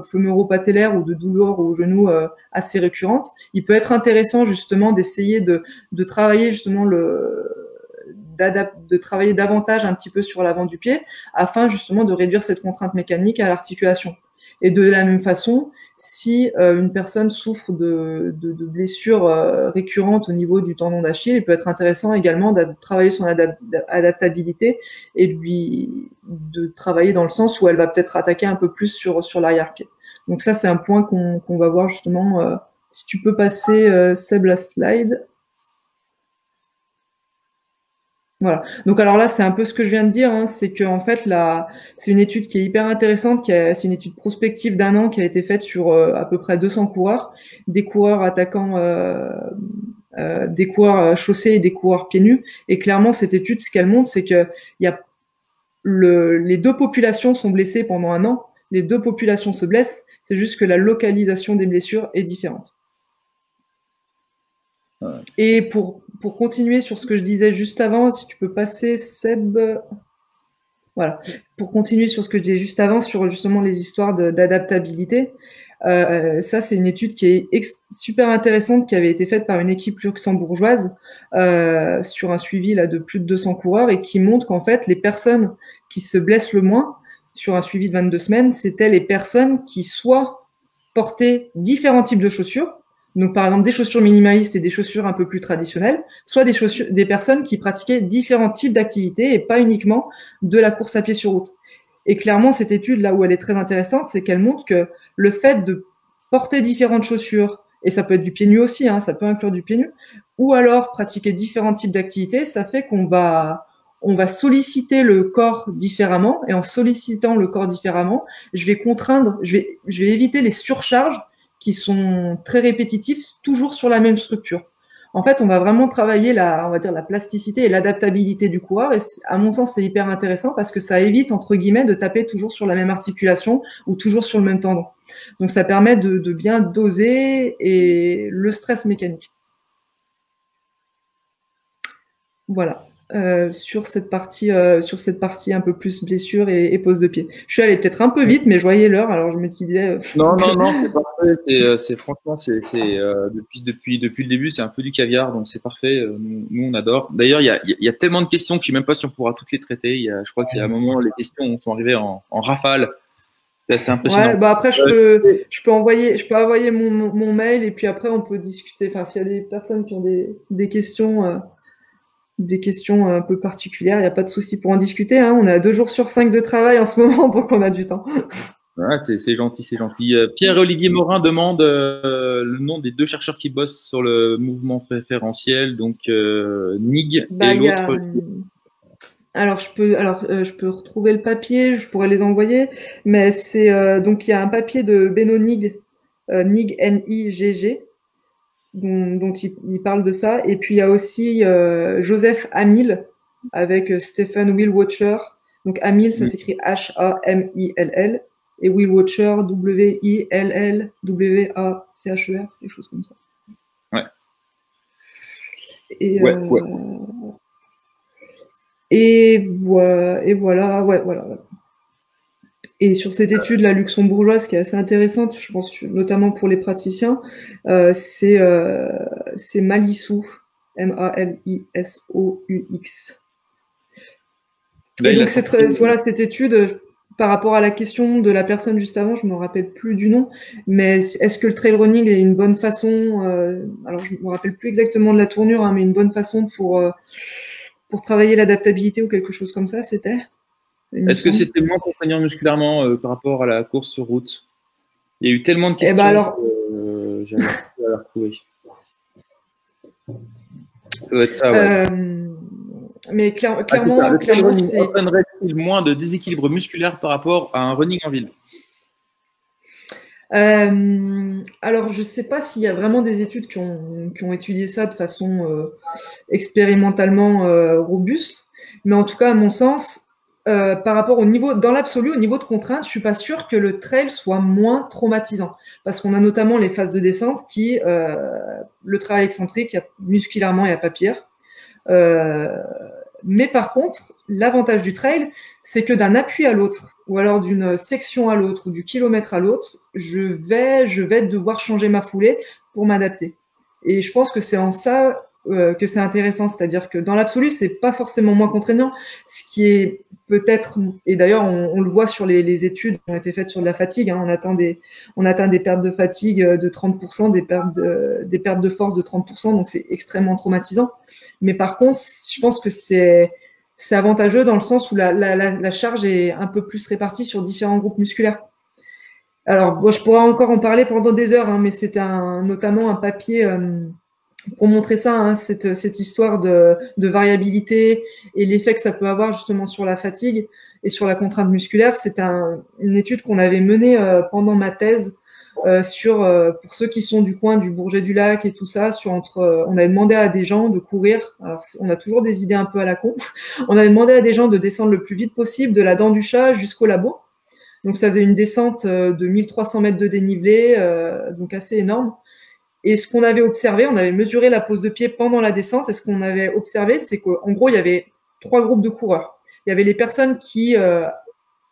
Speaker 2: fémoro-patellaire ou de douleurs au genou assez récurrentes. Il peut être intéressant justement d'essayer de travailler justement de travailler davantage un petit peu sur l'avant du pied afin justement de réduire cette contrainte mécanique à l'articulation. Et de la même façon, si une personne souffre de blessures récurrentes au niveau du tendon d'Achille, il peut être intéressant également de travailler son adaptabilité et de travailler dans le sens où elle va peut-être attaquer un peu plus sur l'arrière-pied. Donc ça, c'est un point qu'on va voir justement. Si tu peux passer, Seb, la slide. Voilà. Donc alors là, c'est un peu ce que je viens de dire, hein, c'est que en fait c'est une étude qui est hyper intéressante, c'est une étude prospective d'1 an qui a été faite sur à peu près 200 coureurs, des coureurs attaquants, des coureurs chaussés et des coureurs pieds nus. Et clairement, cette étude, ce qu'elle montre, c'est que les deux populations sont blessées pendant 1 an, les deux populations se blessent, c'est juste que la localisation des blessures est différente. Et pour continuer sur ce que je disais juste avant, si tu peux passer, Seb. Voilà. Pour continuer sur ce que je disais juste avant, sur justement les histoires d'adaptabilité, ça, c'est une étude qui est super intéressante, qui avait été faite par une équipe luxembourgeoise sur un suivi là, de plus de 200 coureurs et qui montre qu'en fait, les personnes qui se blessent le moins sur un suivi de 22 semaines, c'était les personnes qui soit portaient différents types de chaussures, donc par exemple des chaussures minimalistes et des chaussures un peu plus traditionnelles, soit des personnes qui pratiquaient différents types d'activités et pas uniquement de la course à pied sur route. Et clairement, cette étude, là où elle est très intéressante, c'est qu'elle montre que le fait de porter différentes chaussures, et ça peut être du pied nu aussi, hein, ça peut inclure du pied nu, ou alors pratiquer différents types d'activités, ça fait qu'on va solliciter le corps différemment, et en sollicitant le corps différemment, je vais éviter les surcharges qui sont très répétitifs, toujours sur la même structure. En fait, on va vraiment travailler on va dire la plasticité et l'adaptabilité du coureur. Et à mon sens, c'est hyper intéressant parce que ça évite, entre guillemets, de taper toujours sur la même articulation ou toujours sur le même tendon. Donc, ça permet de bien doser et le stress mécanique. Voilà. Sur cette partie un peu plus blessure et pose de pied. Je suis allée peut-être un peu vite, mais je voyais l'heure, alors je me disais.
Speaker 1: Non, c'est parfait. Franchement, depuis le début, c'est un peu du caviar, donc c'est parfait. Nous, on adore. D'ailleurs, il y a tellement de questions que je sais même pas si on pourra toutes les traiter. Je crois qu'il y a un moment, les questions sont arrivées en rafale. C'est assez impressionnant. Ouais,
Speaker 2: bah après, je peux envoyer mon mail et puis après, on peut discuter. Enfin, s'il y a des personnes qui ont des questions. Des questions un peu particulières, il n'y a pas de souci pour en discuter. Hein. On a 2 jours sur 5 de travail en ce moment, donc on a du temps.
Speaker 1: Ouais, c'est gentil, c'est gentil. Pierre-Olivier Morin demande le nom des 2 chercheurs qui bossent sur le mouvement préférentiel, donc NIG et l'autre.
Speaker 2: Alors je peux retrouver le papier, je pourrais les envoyer, mais c'est donc il y a un papier de Benno Nigg, Nigg N-I-G-G. dont il parle de ça. Et puis il y a aussi Joseph Hamill avec Stephen Willwatcher. Donc Hamill, ça s'écrit H-A-M-I-L-L et Willwatcher, W-I-L-L-W-A-C-H-E-R, quelque chose comme ça.
Speaker 1: Ouais.
Speaker 2: Et,
Speaker 1: ouais.
Speaker 2: Et voilà, voilà. Et sur cette étude, la luxembourgeoise, qui est assez intéressante, je pense notamment pour les praticiens, c'est Malissou, M-A-L-I-S-O-U-X. Et donc cette étude, par rapport à la question de la personne juste avant, je ne me rappelle plus du nom, mais est-ce que le trail running est une bonne façon, alors je ne me rappelle plus exactement de la tournure, hein, mais une bonne façon pour travailler l'adaptabilité ou quelque chose comme ça, c'était?
Speaker 1: Est-ce que c'était moins contraignant musculairement par rapport à la course sur route? Il y a eu tellement de questions que j'avais pas à la retrouver. Ça doit être ça, ouais.
Speaker 2: Mais clairement,
Speaker 1: c'est... entraînerait-il moins de déséquilibre musculaire par rapport à un running en ville?
Speaker 2: Alors, je ne sais pas s'il y a vraiment des études qui ont étudié ça de façon expérimentalement robuste, mais en tout cas, à mon sens, par rapport au niveau, dans l'absolu, au niveau de contrainte, je suis pas sûre que le trail soit moins traumatisant, parce qu'on a notamment les phases de descente qui, le travail excentrique, musculairement, il n'y a pas pire. Mais par contre, l'avantage du trail, c'est que d'un appui à l'autre, ou alors d'une section à l'autre, ou du kilomètre à l'autre, je vais devoir changer ma foulée pour m'adapter. Et je pense que c'est en ça que c'est intéressant, c'est-à-dire que dans l'absolu, c'est pas forcément moins contraignant. Ce qui est peut-être, et d'ailleurs on le voit sur les études qui ont été faites sur de la fatigue, hein, on atteint des pertes de fatigue de 30%, des pertes de force de 30%, donc c'est extrêmement traumatisant. Mais par contre, je pense que c'est avantageux dans le sens où la charge est un peu plus répartie sur différents groupes musculaires. Alors, bon, je pourrais encore en parler pendant des heures, hein, mais c'était notamment un papier pour montrer ça, hein, cette histoire de variabilité et l'effet que ça peut avoir justement sur la fatigue et sur la contrainte musculaire. C'est une étude qu'on avait menée pendant ma thèse pour ceux qui sont du coin du Bourget-du-Lac et tout ça. On avait demandé à des gens de courir. Alors, on a toujours des idées un peu à la con. On avait demandé à des gens de descendre le plus vite possible de la Dent du Chat jusqu'au labo. Donc, ça faisait une descente de 1300 mètres de dénivelé, donc assez énorme. Et ce qu'on avait observé, on avait mesuré la pose de pied pendant la descente, et ce qu'on avait observé, c'est qu'en gros, il y avait 3 groupes de coureurs. Il y avait les personnes qui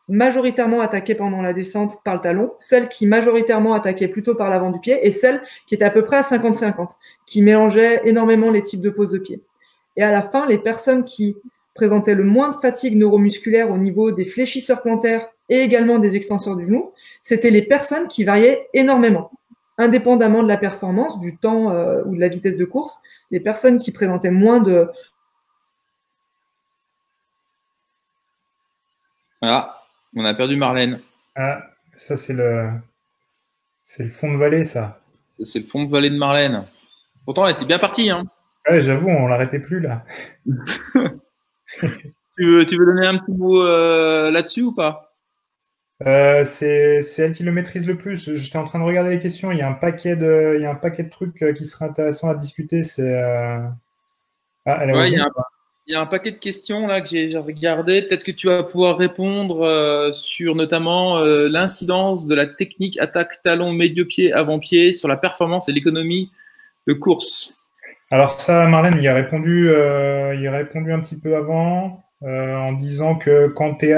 Speaker 2: majoritairement attaquaient pendant la descente par le talon, celles qui majoritairement attaquaient plutôt par l'avant du pied, et celles qui étaient à peu près à 50-50, qui mélangeaient énormément les types de pose de pied. Et à la fin, les personnes qui présentaient le moins de fatigue neuromusculaire au niveau des fléchisseurs plantaires et également des extenseurs du genou, c'était les personnes qui variaient énormément. Indépendamment de la performance, du temps ou de la vitesse de course, les personnes qui présentaient moins de...
Speaker 1: Voilà, on a perdu Marlène.
Speaker 3: Ah, ça c'est le fond de vallée, ça.
Speaker 1: C'est le fond de vallée de Marlène. Pourtant, elle était bien partie, hein.
Speaker 3: Ouais, j'avoue, on l'arrêtait plus là.
Speaker 1: Tu veux donner un petit mot là-dessus ou pas?
Speaker 3: C'est elle qui le maîtrise le plus. J'étais en train de regarder les questions. Il y a un paquet de trucs qui seraient intéressants à discuter. Elle est
Speaker 1: Ouais,
Speaker 3: revenue.
Speaker 1: il y a un paquet de questions là que j'ai regardé. Peut-être que tu vas pouvoir répondre sur notamment l'incidence de la technique attaque talon médio-pied avant-pied sur la performance et l'économie de course.
Speaker 3: Alors ça, Marlène, il a répondu un petit peu avant en disant que quand t'es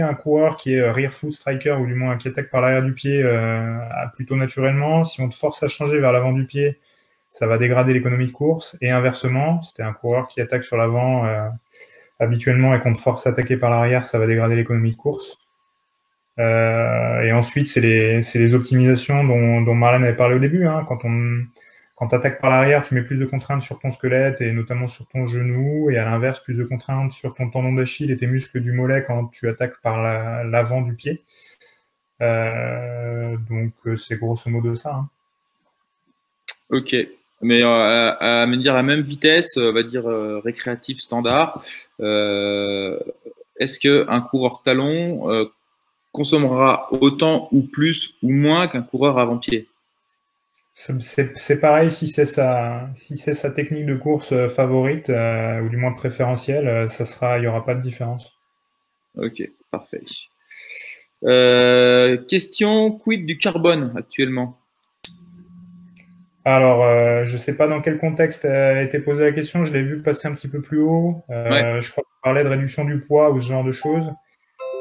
Speaker 3: un coureur qui est rear foot striker ou du moins qui attaque par l'arrière du pied plutôt naturellement, si on te force à changer vers l'avant du pied, ça va dégrader l'économie de course. Et inversement, si t'es un coureur qui attaque sur l'avant habituellement et qu'on te force à attaquer par l'arrière, ça va dégrader l'économie de course. Et ensuite, c'est les optimisations dont Marlène avait parlé au début, hein, quand tu attaques par l'arrière, tu mets plus de contraintes sur ton squelette et notamment sur ton genou, et à l'inverse, plus de contraintes sur ton tendon d'Achille et tes muscles du mollet quand tu attaques par l'avant du pied. Donc, c'est grosso modo ça. Hein.
Speaker 1: Ok. Mais à me dire à la même vitesse, on va dire récréatif standard, est-ce qu'un coureur talon consommera autant ou plus ou moins qu'un coureur avant-pied?
Speaker 3: C'est pareil si c'est sa technique de course favorite ou du moins préférentielle, il y aura pas de différence.
Speaker 1: Ok, parfait. Question, quid du carbone actuellement?
Speaker 3: Alors, je sais pas dans quel contexte a été posée la question, je l'ai vu passer un petit peu plus haut.
Speaker 1: Ouais.
Speaker 3: Je crois qu'on parlait de réduction du poids ou ce genre de choses.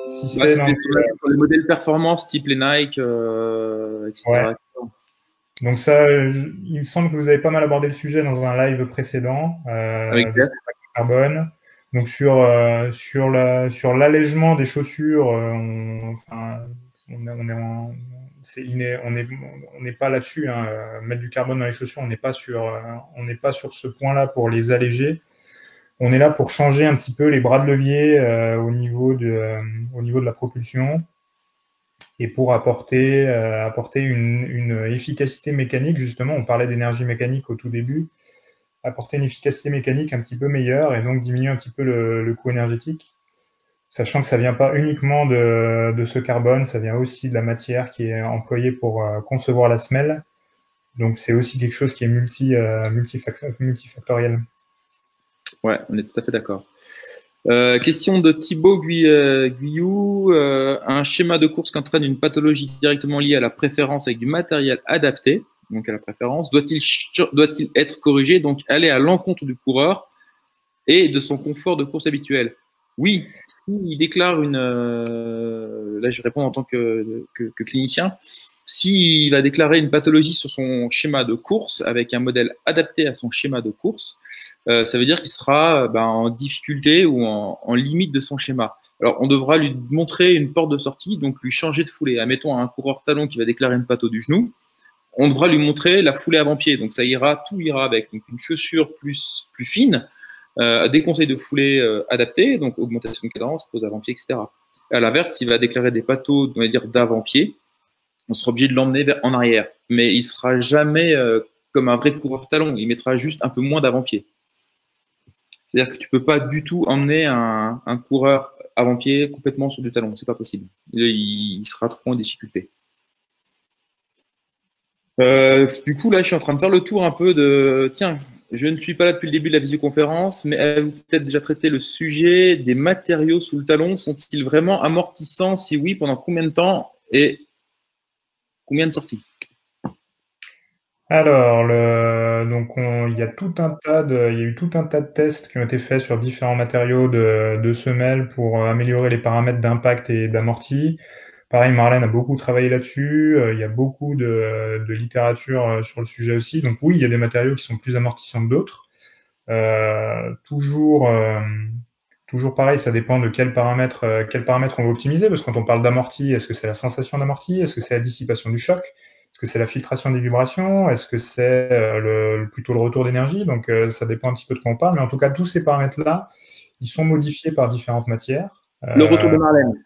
Speaker 3: Si
Speaker 1: Ouais,
Speaker 3: c'est
Speaker 1: c'était sur les modèles performance type les Nike, etc.
Speaker 3: Ouais. Donc ça, il me semble que vous avez pas mal abordé le sujet dans un live précédent
Speaker 1: Avec
Speaker 3: de carbone. Donc sur l'allègement des chaussures, on n'est pas là-dessus. Hein. Mettre du carbone dans les chaussures, on n'est pas sur ce point-là pour les alléger. On est là pour changer un petit peu les bras de levier au niveau de la propulsion. Et pour apporter une efficacité mécanique, justement, on parlait d'énergie mécanique au tout début, apporter une efficacité mécanique un petit peu meilleure et donc diminuer un petit peu le coût énergétique, sachant que ça vient pas uniquement de ce carbone, ça vient aussi de la matière qui est employée pour concevoir la semelle. Donc c'est aussi quelque chose qui est multifactoriel.
Speaker 1: Ouais, on est tout à fait d'accord. Question de Thibaut Guyou. Un schéma de course qui entraîne une pathologie directement liée à la préférence avec du matériel adapté, donc à la préférence, doit-il être corrigé, donc aller à l'encontre du coureur et de son confort de course habituel? Oui, s'il déclare là je réponds en tant que clinicien, S'il va déclarer une pathologie sur son schéma de course avec un modèle adapté à son schéma de course, ça veut dire qu'il sera en difficulté ou en limite de son schéma. Alors, on devra lui montrer une porte de sortie, donc lui changer de foulée. Admettons un coureur talon qui va déclarer une patho du genou, on devra lui montrer la foulée avant-pied. Donc, ça ira, tout ira avec. Donc, une chaussure plus fine, des conseils de foulée adaptés, donc augmentation de cadence, pose avant-pied, etc. Et à l'inverse, s'il va déclarer des pathos, on va dire d'avant-pied, on sera obligé de l'emmener en arrière. Mais il sera jamais comme un vrai coureur talon. Il mettra juste un peu moins d'avant-pied. C'est-à-dire que tu peux pas du tout emmener un coureur avant-pied complètement sur du talon. C'est pas possible. Il sera trop en difficulté. Du coup, là, je suis en train de faire le tour un peu de... Tiens, je ne suis pas là depuis le début de la visioconférence, mais avez-vous peut-être déjà traité le sujet des matériaux sous le talon? Sont-ils vraiment amortissants? Si oui, pendant combien de temps et combien de sorties?
Speaker 3: Alors, donc il y a eu tout un tas de tests qui ont été faits sur différents matériaux de semelles pour améliorer les paramètres d'impact et d'amorti. Pareil, Marlène a beaucoup travaillé là-dessus. Il y a beaucoup de littérature sur le sujet aussi. Donc oui, il y a des matériaux qui sont plus amortissants que d'autres. Toujours pareil, ça dépend de quels paramètres on va optimiser. Parce que quand on parle d'amorti, est-ce que c'est la sensation d'amorti? Est-ce que c'est la dissipation du choc? Est-ce que c'est la filtration des vibrations? Est-ce que c'est plutôt le retour d'énergie? Donc, ça dépend un petit peu de quoi on parle. Mais en tout cas, tous ces paramètres-là, ils sont modifiés par différentes matières.
Speaker 1: Le retour de Marlène.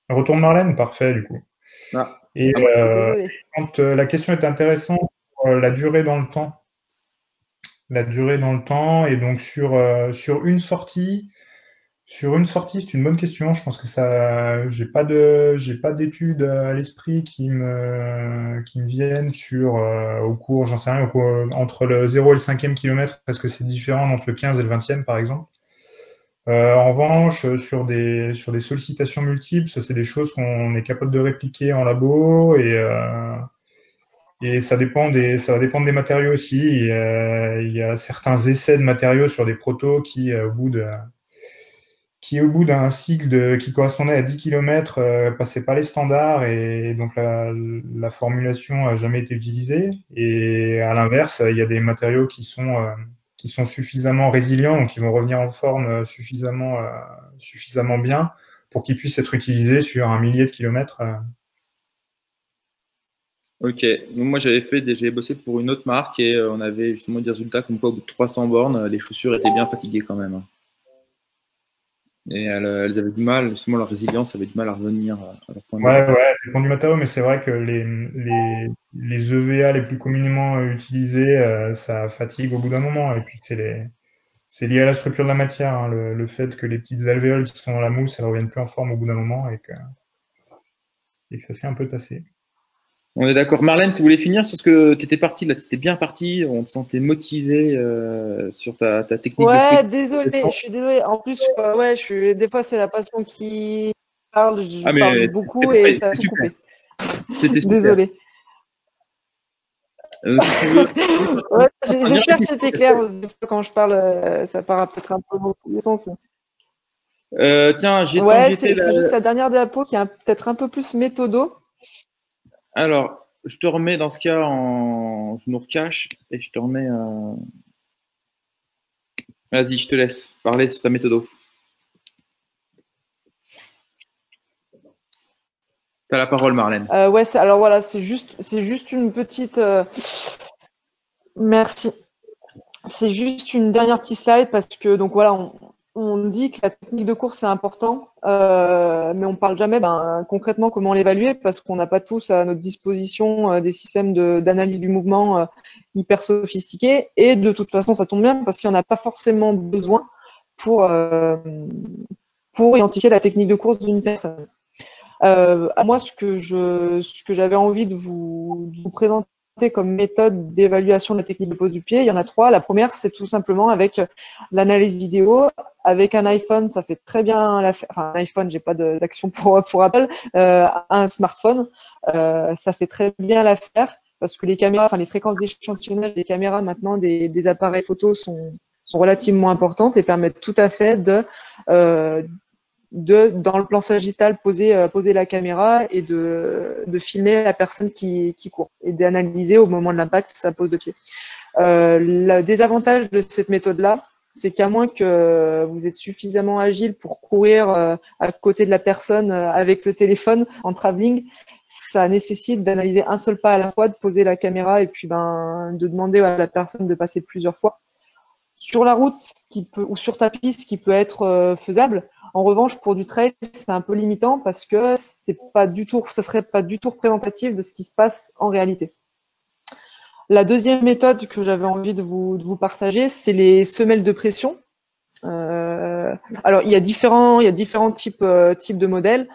Speaker 3: Le retour de Marlène, parfait, du coup.
Speaker 1: Ah.
Speaker 3: Et quand la question est intéressante pour la durée dans le temps. La durée dans le temps, et donc sur une sortie, c'est une bonne question. Je pense que ça, j'ai pas d'études à l'esprit qui me viennent sur au cours, j'en sais rien, entre le 0 et le 5e kilomètre, parce que c'est différent entre le 15 et le 20e, par exemple. En revanche, sur des sollicitations multiples, ça, c'est des choses qu'on est capable de répliquer en labo, et ça va dépendre des matériaux aussi. Il y a certains essais de matériaux sur des protos qui, au bout d'un cycle qui correspondait à 10 km, passaient pas les standards, et donc la formulation n'a jamais été utilisée. Et à l'inverse, il y a des matériaux qui sont suffisamment résilients, donc qui vont revenir en forme suffisamment bien pour qu'ils puissent être utilisés sur un millier de kilomètres.
Speaker 1: Ok, donc moi j'avais bossé pour une autre marque et on avait justement des résultats comme quoi au bout de 300 bornes, les chaussures étaient bien fatiguées quand même. Et elles avaient du mal, justement leur résilience avait du mal à revenir à leur point de vue.
Speaker 3: Ouais, ça dépend du matériau, mais c'est vrai que les EVA les plus communément utilisés, ça fatigue au bout d'un moment. Et puis c'est lié à la structure de la matière, hein, le fait que les petites alvéoles qui sont dans la mousse, elles ne reviennent plus en forme au bout d'un moment, et que ça s'est un peu tassé.
Speaker 1: On est d'accord. Marlène, tu voulais finir sur ce que tu étais partie, là, tu étais bien partie, on te sentait motivé sur ta technique.
Speaker 4: Ouais, désolé, je suis désolée. En plus, des fois, c'est la passion qui parle, je parle beaucoup et ça a tout coupé. Désolée. J'espère que c'était clair. Quand je parle, ça part peut-être un peu dans tous les sens.
Speaker 1: Tiens,
Speaker 4: c'est juste la dernière diapo qui est peut-être un peu plus méthodo.
Speaker 1: Alors, je te remets dans ce cas je nous recache et je te remets. Vas-y, je te laisse parler sur ta méthode. Tu as la parole, Marlène.
Speaker 4: Alors voilà, c'est juste une petite. Merci. C'est juste une dernière petite slide parce que donc voilà, on dit que la technique de course c'est important, mais on parle jamais concrètement comment l'évaluer parce qu'on n'a pas tous à notre disposition des systèmes d'analyse du mouvement hyper sophistiqués, et de toute façon ça tombe bien parce qu'il n'y en a pas forcément besoin pour identifier la technique de course d'une personne. Moi, ce que j'avais envie de vous présenter comme méthode d'évaluation de la technique de pose du pied, il y en a 3. La première, c'est tout simplement avec l'analyse vidéo. Avec un iPhone, ça fait très bien l'affaire. Enfin, un iPhone, j'ai pas d'action pour Apple. Un smartphone, ça fait très bien l'affaire parce que les caméras, les fréquences d'échantillonnage des caméras maintenant des appareils photo sont relativement importantes et permettent tout à fait dans le plan sagittal, poser la caméra et de filmer la personne qui court et d'analyser au moment de l'impact sa pose de pied. Le désavantage de cette méthode-là, c'est qu'à moins que vous êtes suffisamment agile pour courir à côté de la personne avec le téléphone en travelling, ça nécessite d'analyser un seul pas à la fois, de poser la caméra et puis de demander à la personne de passer plusieurs fois. Sur la route ou sur ta piste, ce qui peut être faisable. En revanche, pour du trail, c'est un peu limitant parce que ça serait pas du tout représentatif de ce qui se passe en réalité. La deuxième méthode que j'avais envie de vous partager, c'est les semelles de pression. Alors, il y a différents types de modèles.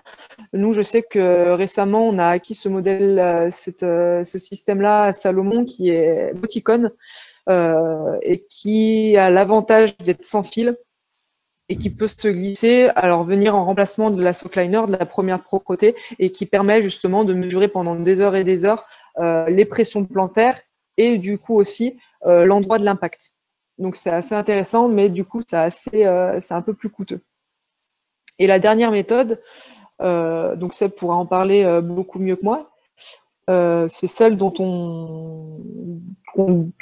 Speaker 4: Nous, je sais que récemment, on a acquis ce modèle, ce système-là à Salomon, qui est Boticon, et qui a l'avantage d'être sans fil et qui peut se glisser, alors venir en remplacement de la Sockliner, de la première propreté, et qui permet justement de mesurer pendant des heures et des heures les pressions plantaires et du coup aussi l'endroit de l'impact. Donc c'est assez intéressant, mais du coup c'est un peu plus coûteux. Et la dernière méthode, donc Seb pourra en parler beaucoup mieux que moi, c'est celle dont on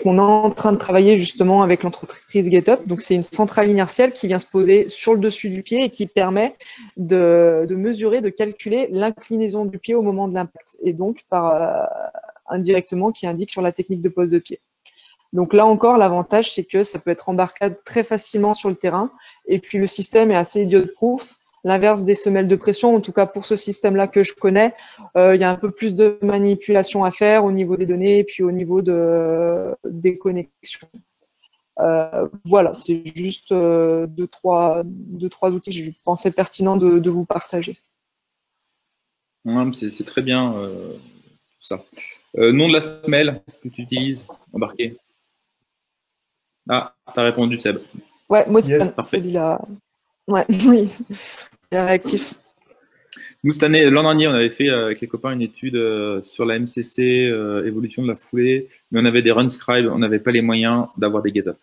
Speaker 4: est en train de travailler justement avec l'entreprise GetUp. Donc c'est une centrale inertielle qui vient se poser sur le dessus du pied et qui permet de mesurer, de calculer l'inclinaison du pied au moment de l'impact, et donc indirectement qui indique sur la technique de pose de pied. Donc là encore, l'avantage, c'est que ça peut être embarquable très facilement sur le terrain, et puis le système est assez idiot-proof. L'inverse des semelles de pression, en tout cas pour ce système-là que je connais, il y a un peu plus de manipulation à faire au niveau des données et puis au niveau des connexions. Voilà, c'est juste deux, trois outils que je pensais pertinent de vous partager.
Speaker 1: Ouais, c'est très bien tout ça. Nom de la semelle que tu utilises, embarqué. Ah, tu as répondu, Seb.
Speaker 4: Ouais, Moticon,
Speaker 1: yes,
Speaker 4: celui-là. Ouais, oui, il est réactif.
Speaker 1: Nous, cette année, l'an dernier, on avait fait avec les copains une étude sur la MCC, évolution de la foulée, mais on avait des RunScribe, on n'avait pas les moyens d'avoir des GetUp.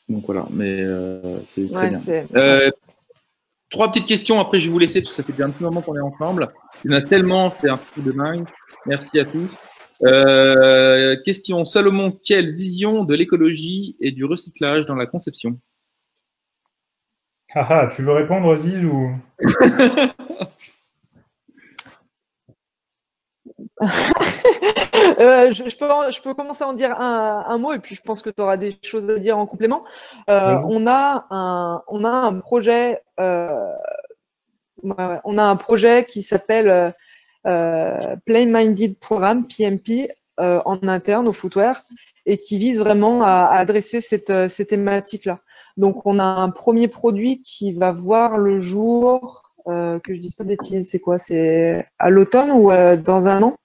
Speaker 1: Donc voilà, mais c'est très bien. 3 petites questions, après je vais vous laisser, parce que ça fait déjà un petit moment qu'on est ensemble. Il y en a tellement, c'était un peu de dingue. Merci à tous. Question, Salomon, quelle vision de l'écologie et du recyclage dans la conception?
Speaker 3: Ah, tu veux répondre, Ziz, ou
Speaker 4: je peux commencer à en dire un mot, et puis je pense que tu auras des choses à dire en complément. On a un projet, qui s'appelle Play Minded Programme, PMP, en interne au footwear, et qui vise vraiment à adresser ces thématiques-là. Donc, on a un premier produit qui va voir le jour, que je dise pas de bêtises, c'est quoi? C'est à l'automne ou dans un an?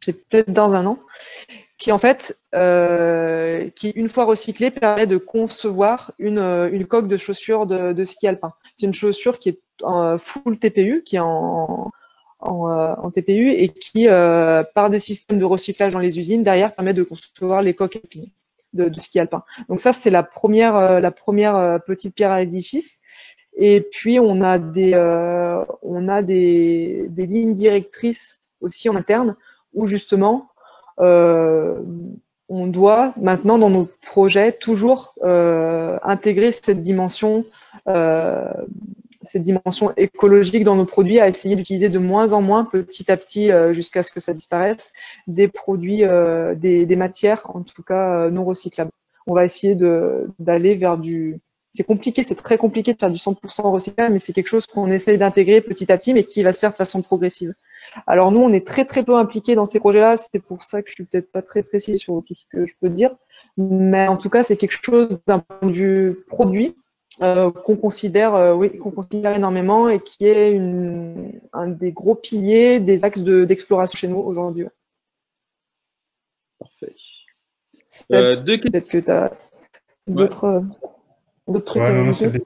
Speaker 4: C'est peut-être dans un an. Qui, en fait, qui, une fois recyclé, permet de concevoir une coque de chaussure de ski alpin. C'est une chaussure qui est full TPU, qui est en TPU, et qui, par des systèmes de recyclage dans les usines, derrière, permet de concevoir les coques alpines de ski alpin. Donc ça, c'est la première petite pierre à l'édifice. Et puis, on a des lignes directrices aussi en interne, où justement, on doit maintenant, dans nos projets, toujours intégrer cette dimension écologique dans nos produits, à essayer d'utiliser de moins en moins, petit à petit, jusqu'à ce que ça disparaisse, des produits, des matières, en tout cas non recyclables. On va essayer d'aller vers du... C'est compliqué, c'est très compliqué de faire du 100% recyclable, mais c'est quelque chose qu'on essaye d'intégrer petit à petit, mais qui va se faire de façon progressive. Alors nous, on est très très peu impliqués dans ces projets-là, c'est pour ça que je suis peut-être pas très précis sur tout ce que je peux dire, mais en tout cas, c'est quelque chose d'un point de vue produit, qu'on considère énormément, et qui est un des gros piliers des axes d'exploration chez nous aujourd'hui.
Speaker 1: Parfait.
Speaker 4: Peut-être que tu as d'autres trucs à ajouter.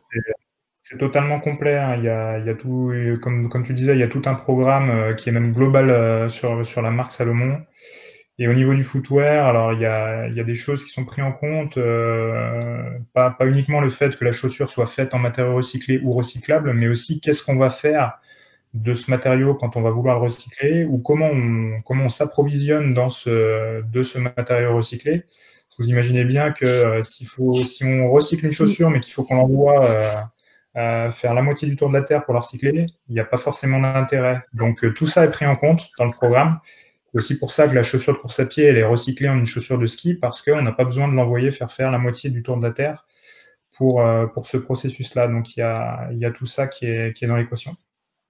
Speaker 3: C'est totalement complet. Hein. Il y a tout, comme tu disais, il y a tout un programme qui est même global sur la marque Salomon. Et au niveau du footwear, alors il y a des choses qui sont prises en compte, pas uniquement le fait que la chaussure soit faite en matériaux recyclés ou recyclables, mais aussi qu'est-ce qu'on va faire de ce matériau quand on va vouloir le recycler, ou comment on s'approvisionne de ce matériau recyclé. Parce que vous imaginez bien que si on recycle une chaussure, mais qu'il faut qu'on l'envoie faire la moitié du tour de la Terre pour la recycler, il n'y a pas forcément d'intérêt. Donc tout ça est pris en compte dans le programme. C'est aussi pour ça que la chaussure de course à pied, elle est recyclée en une chaussure de ski, parce qu'on n'a pas besoin de l'envoyer faire la moitié du tour de la Terre pour ce processus-là. Donc il y a tout ça qui est dans l'équation.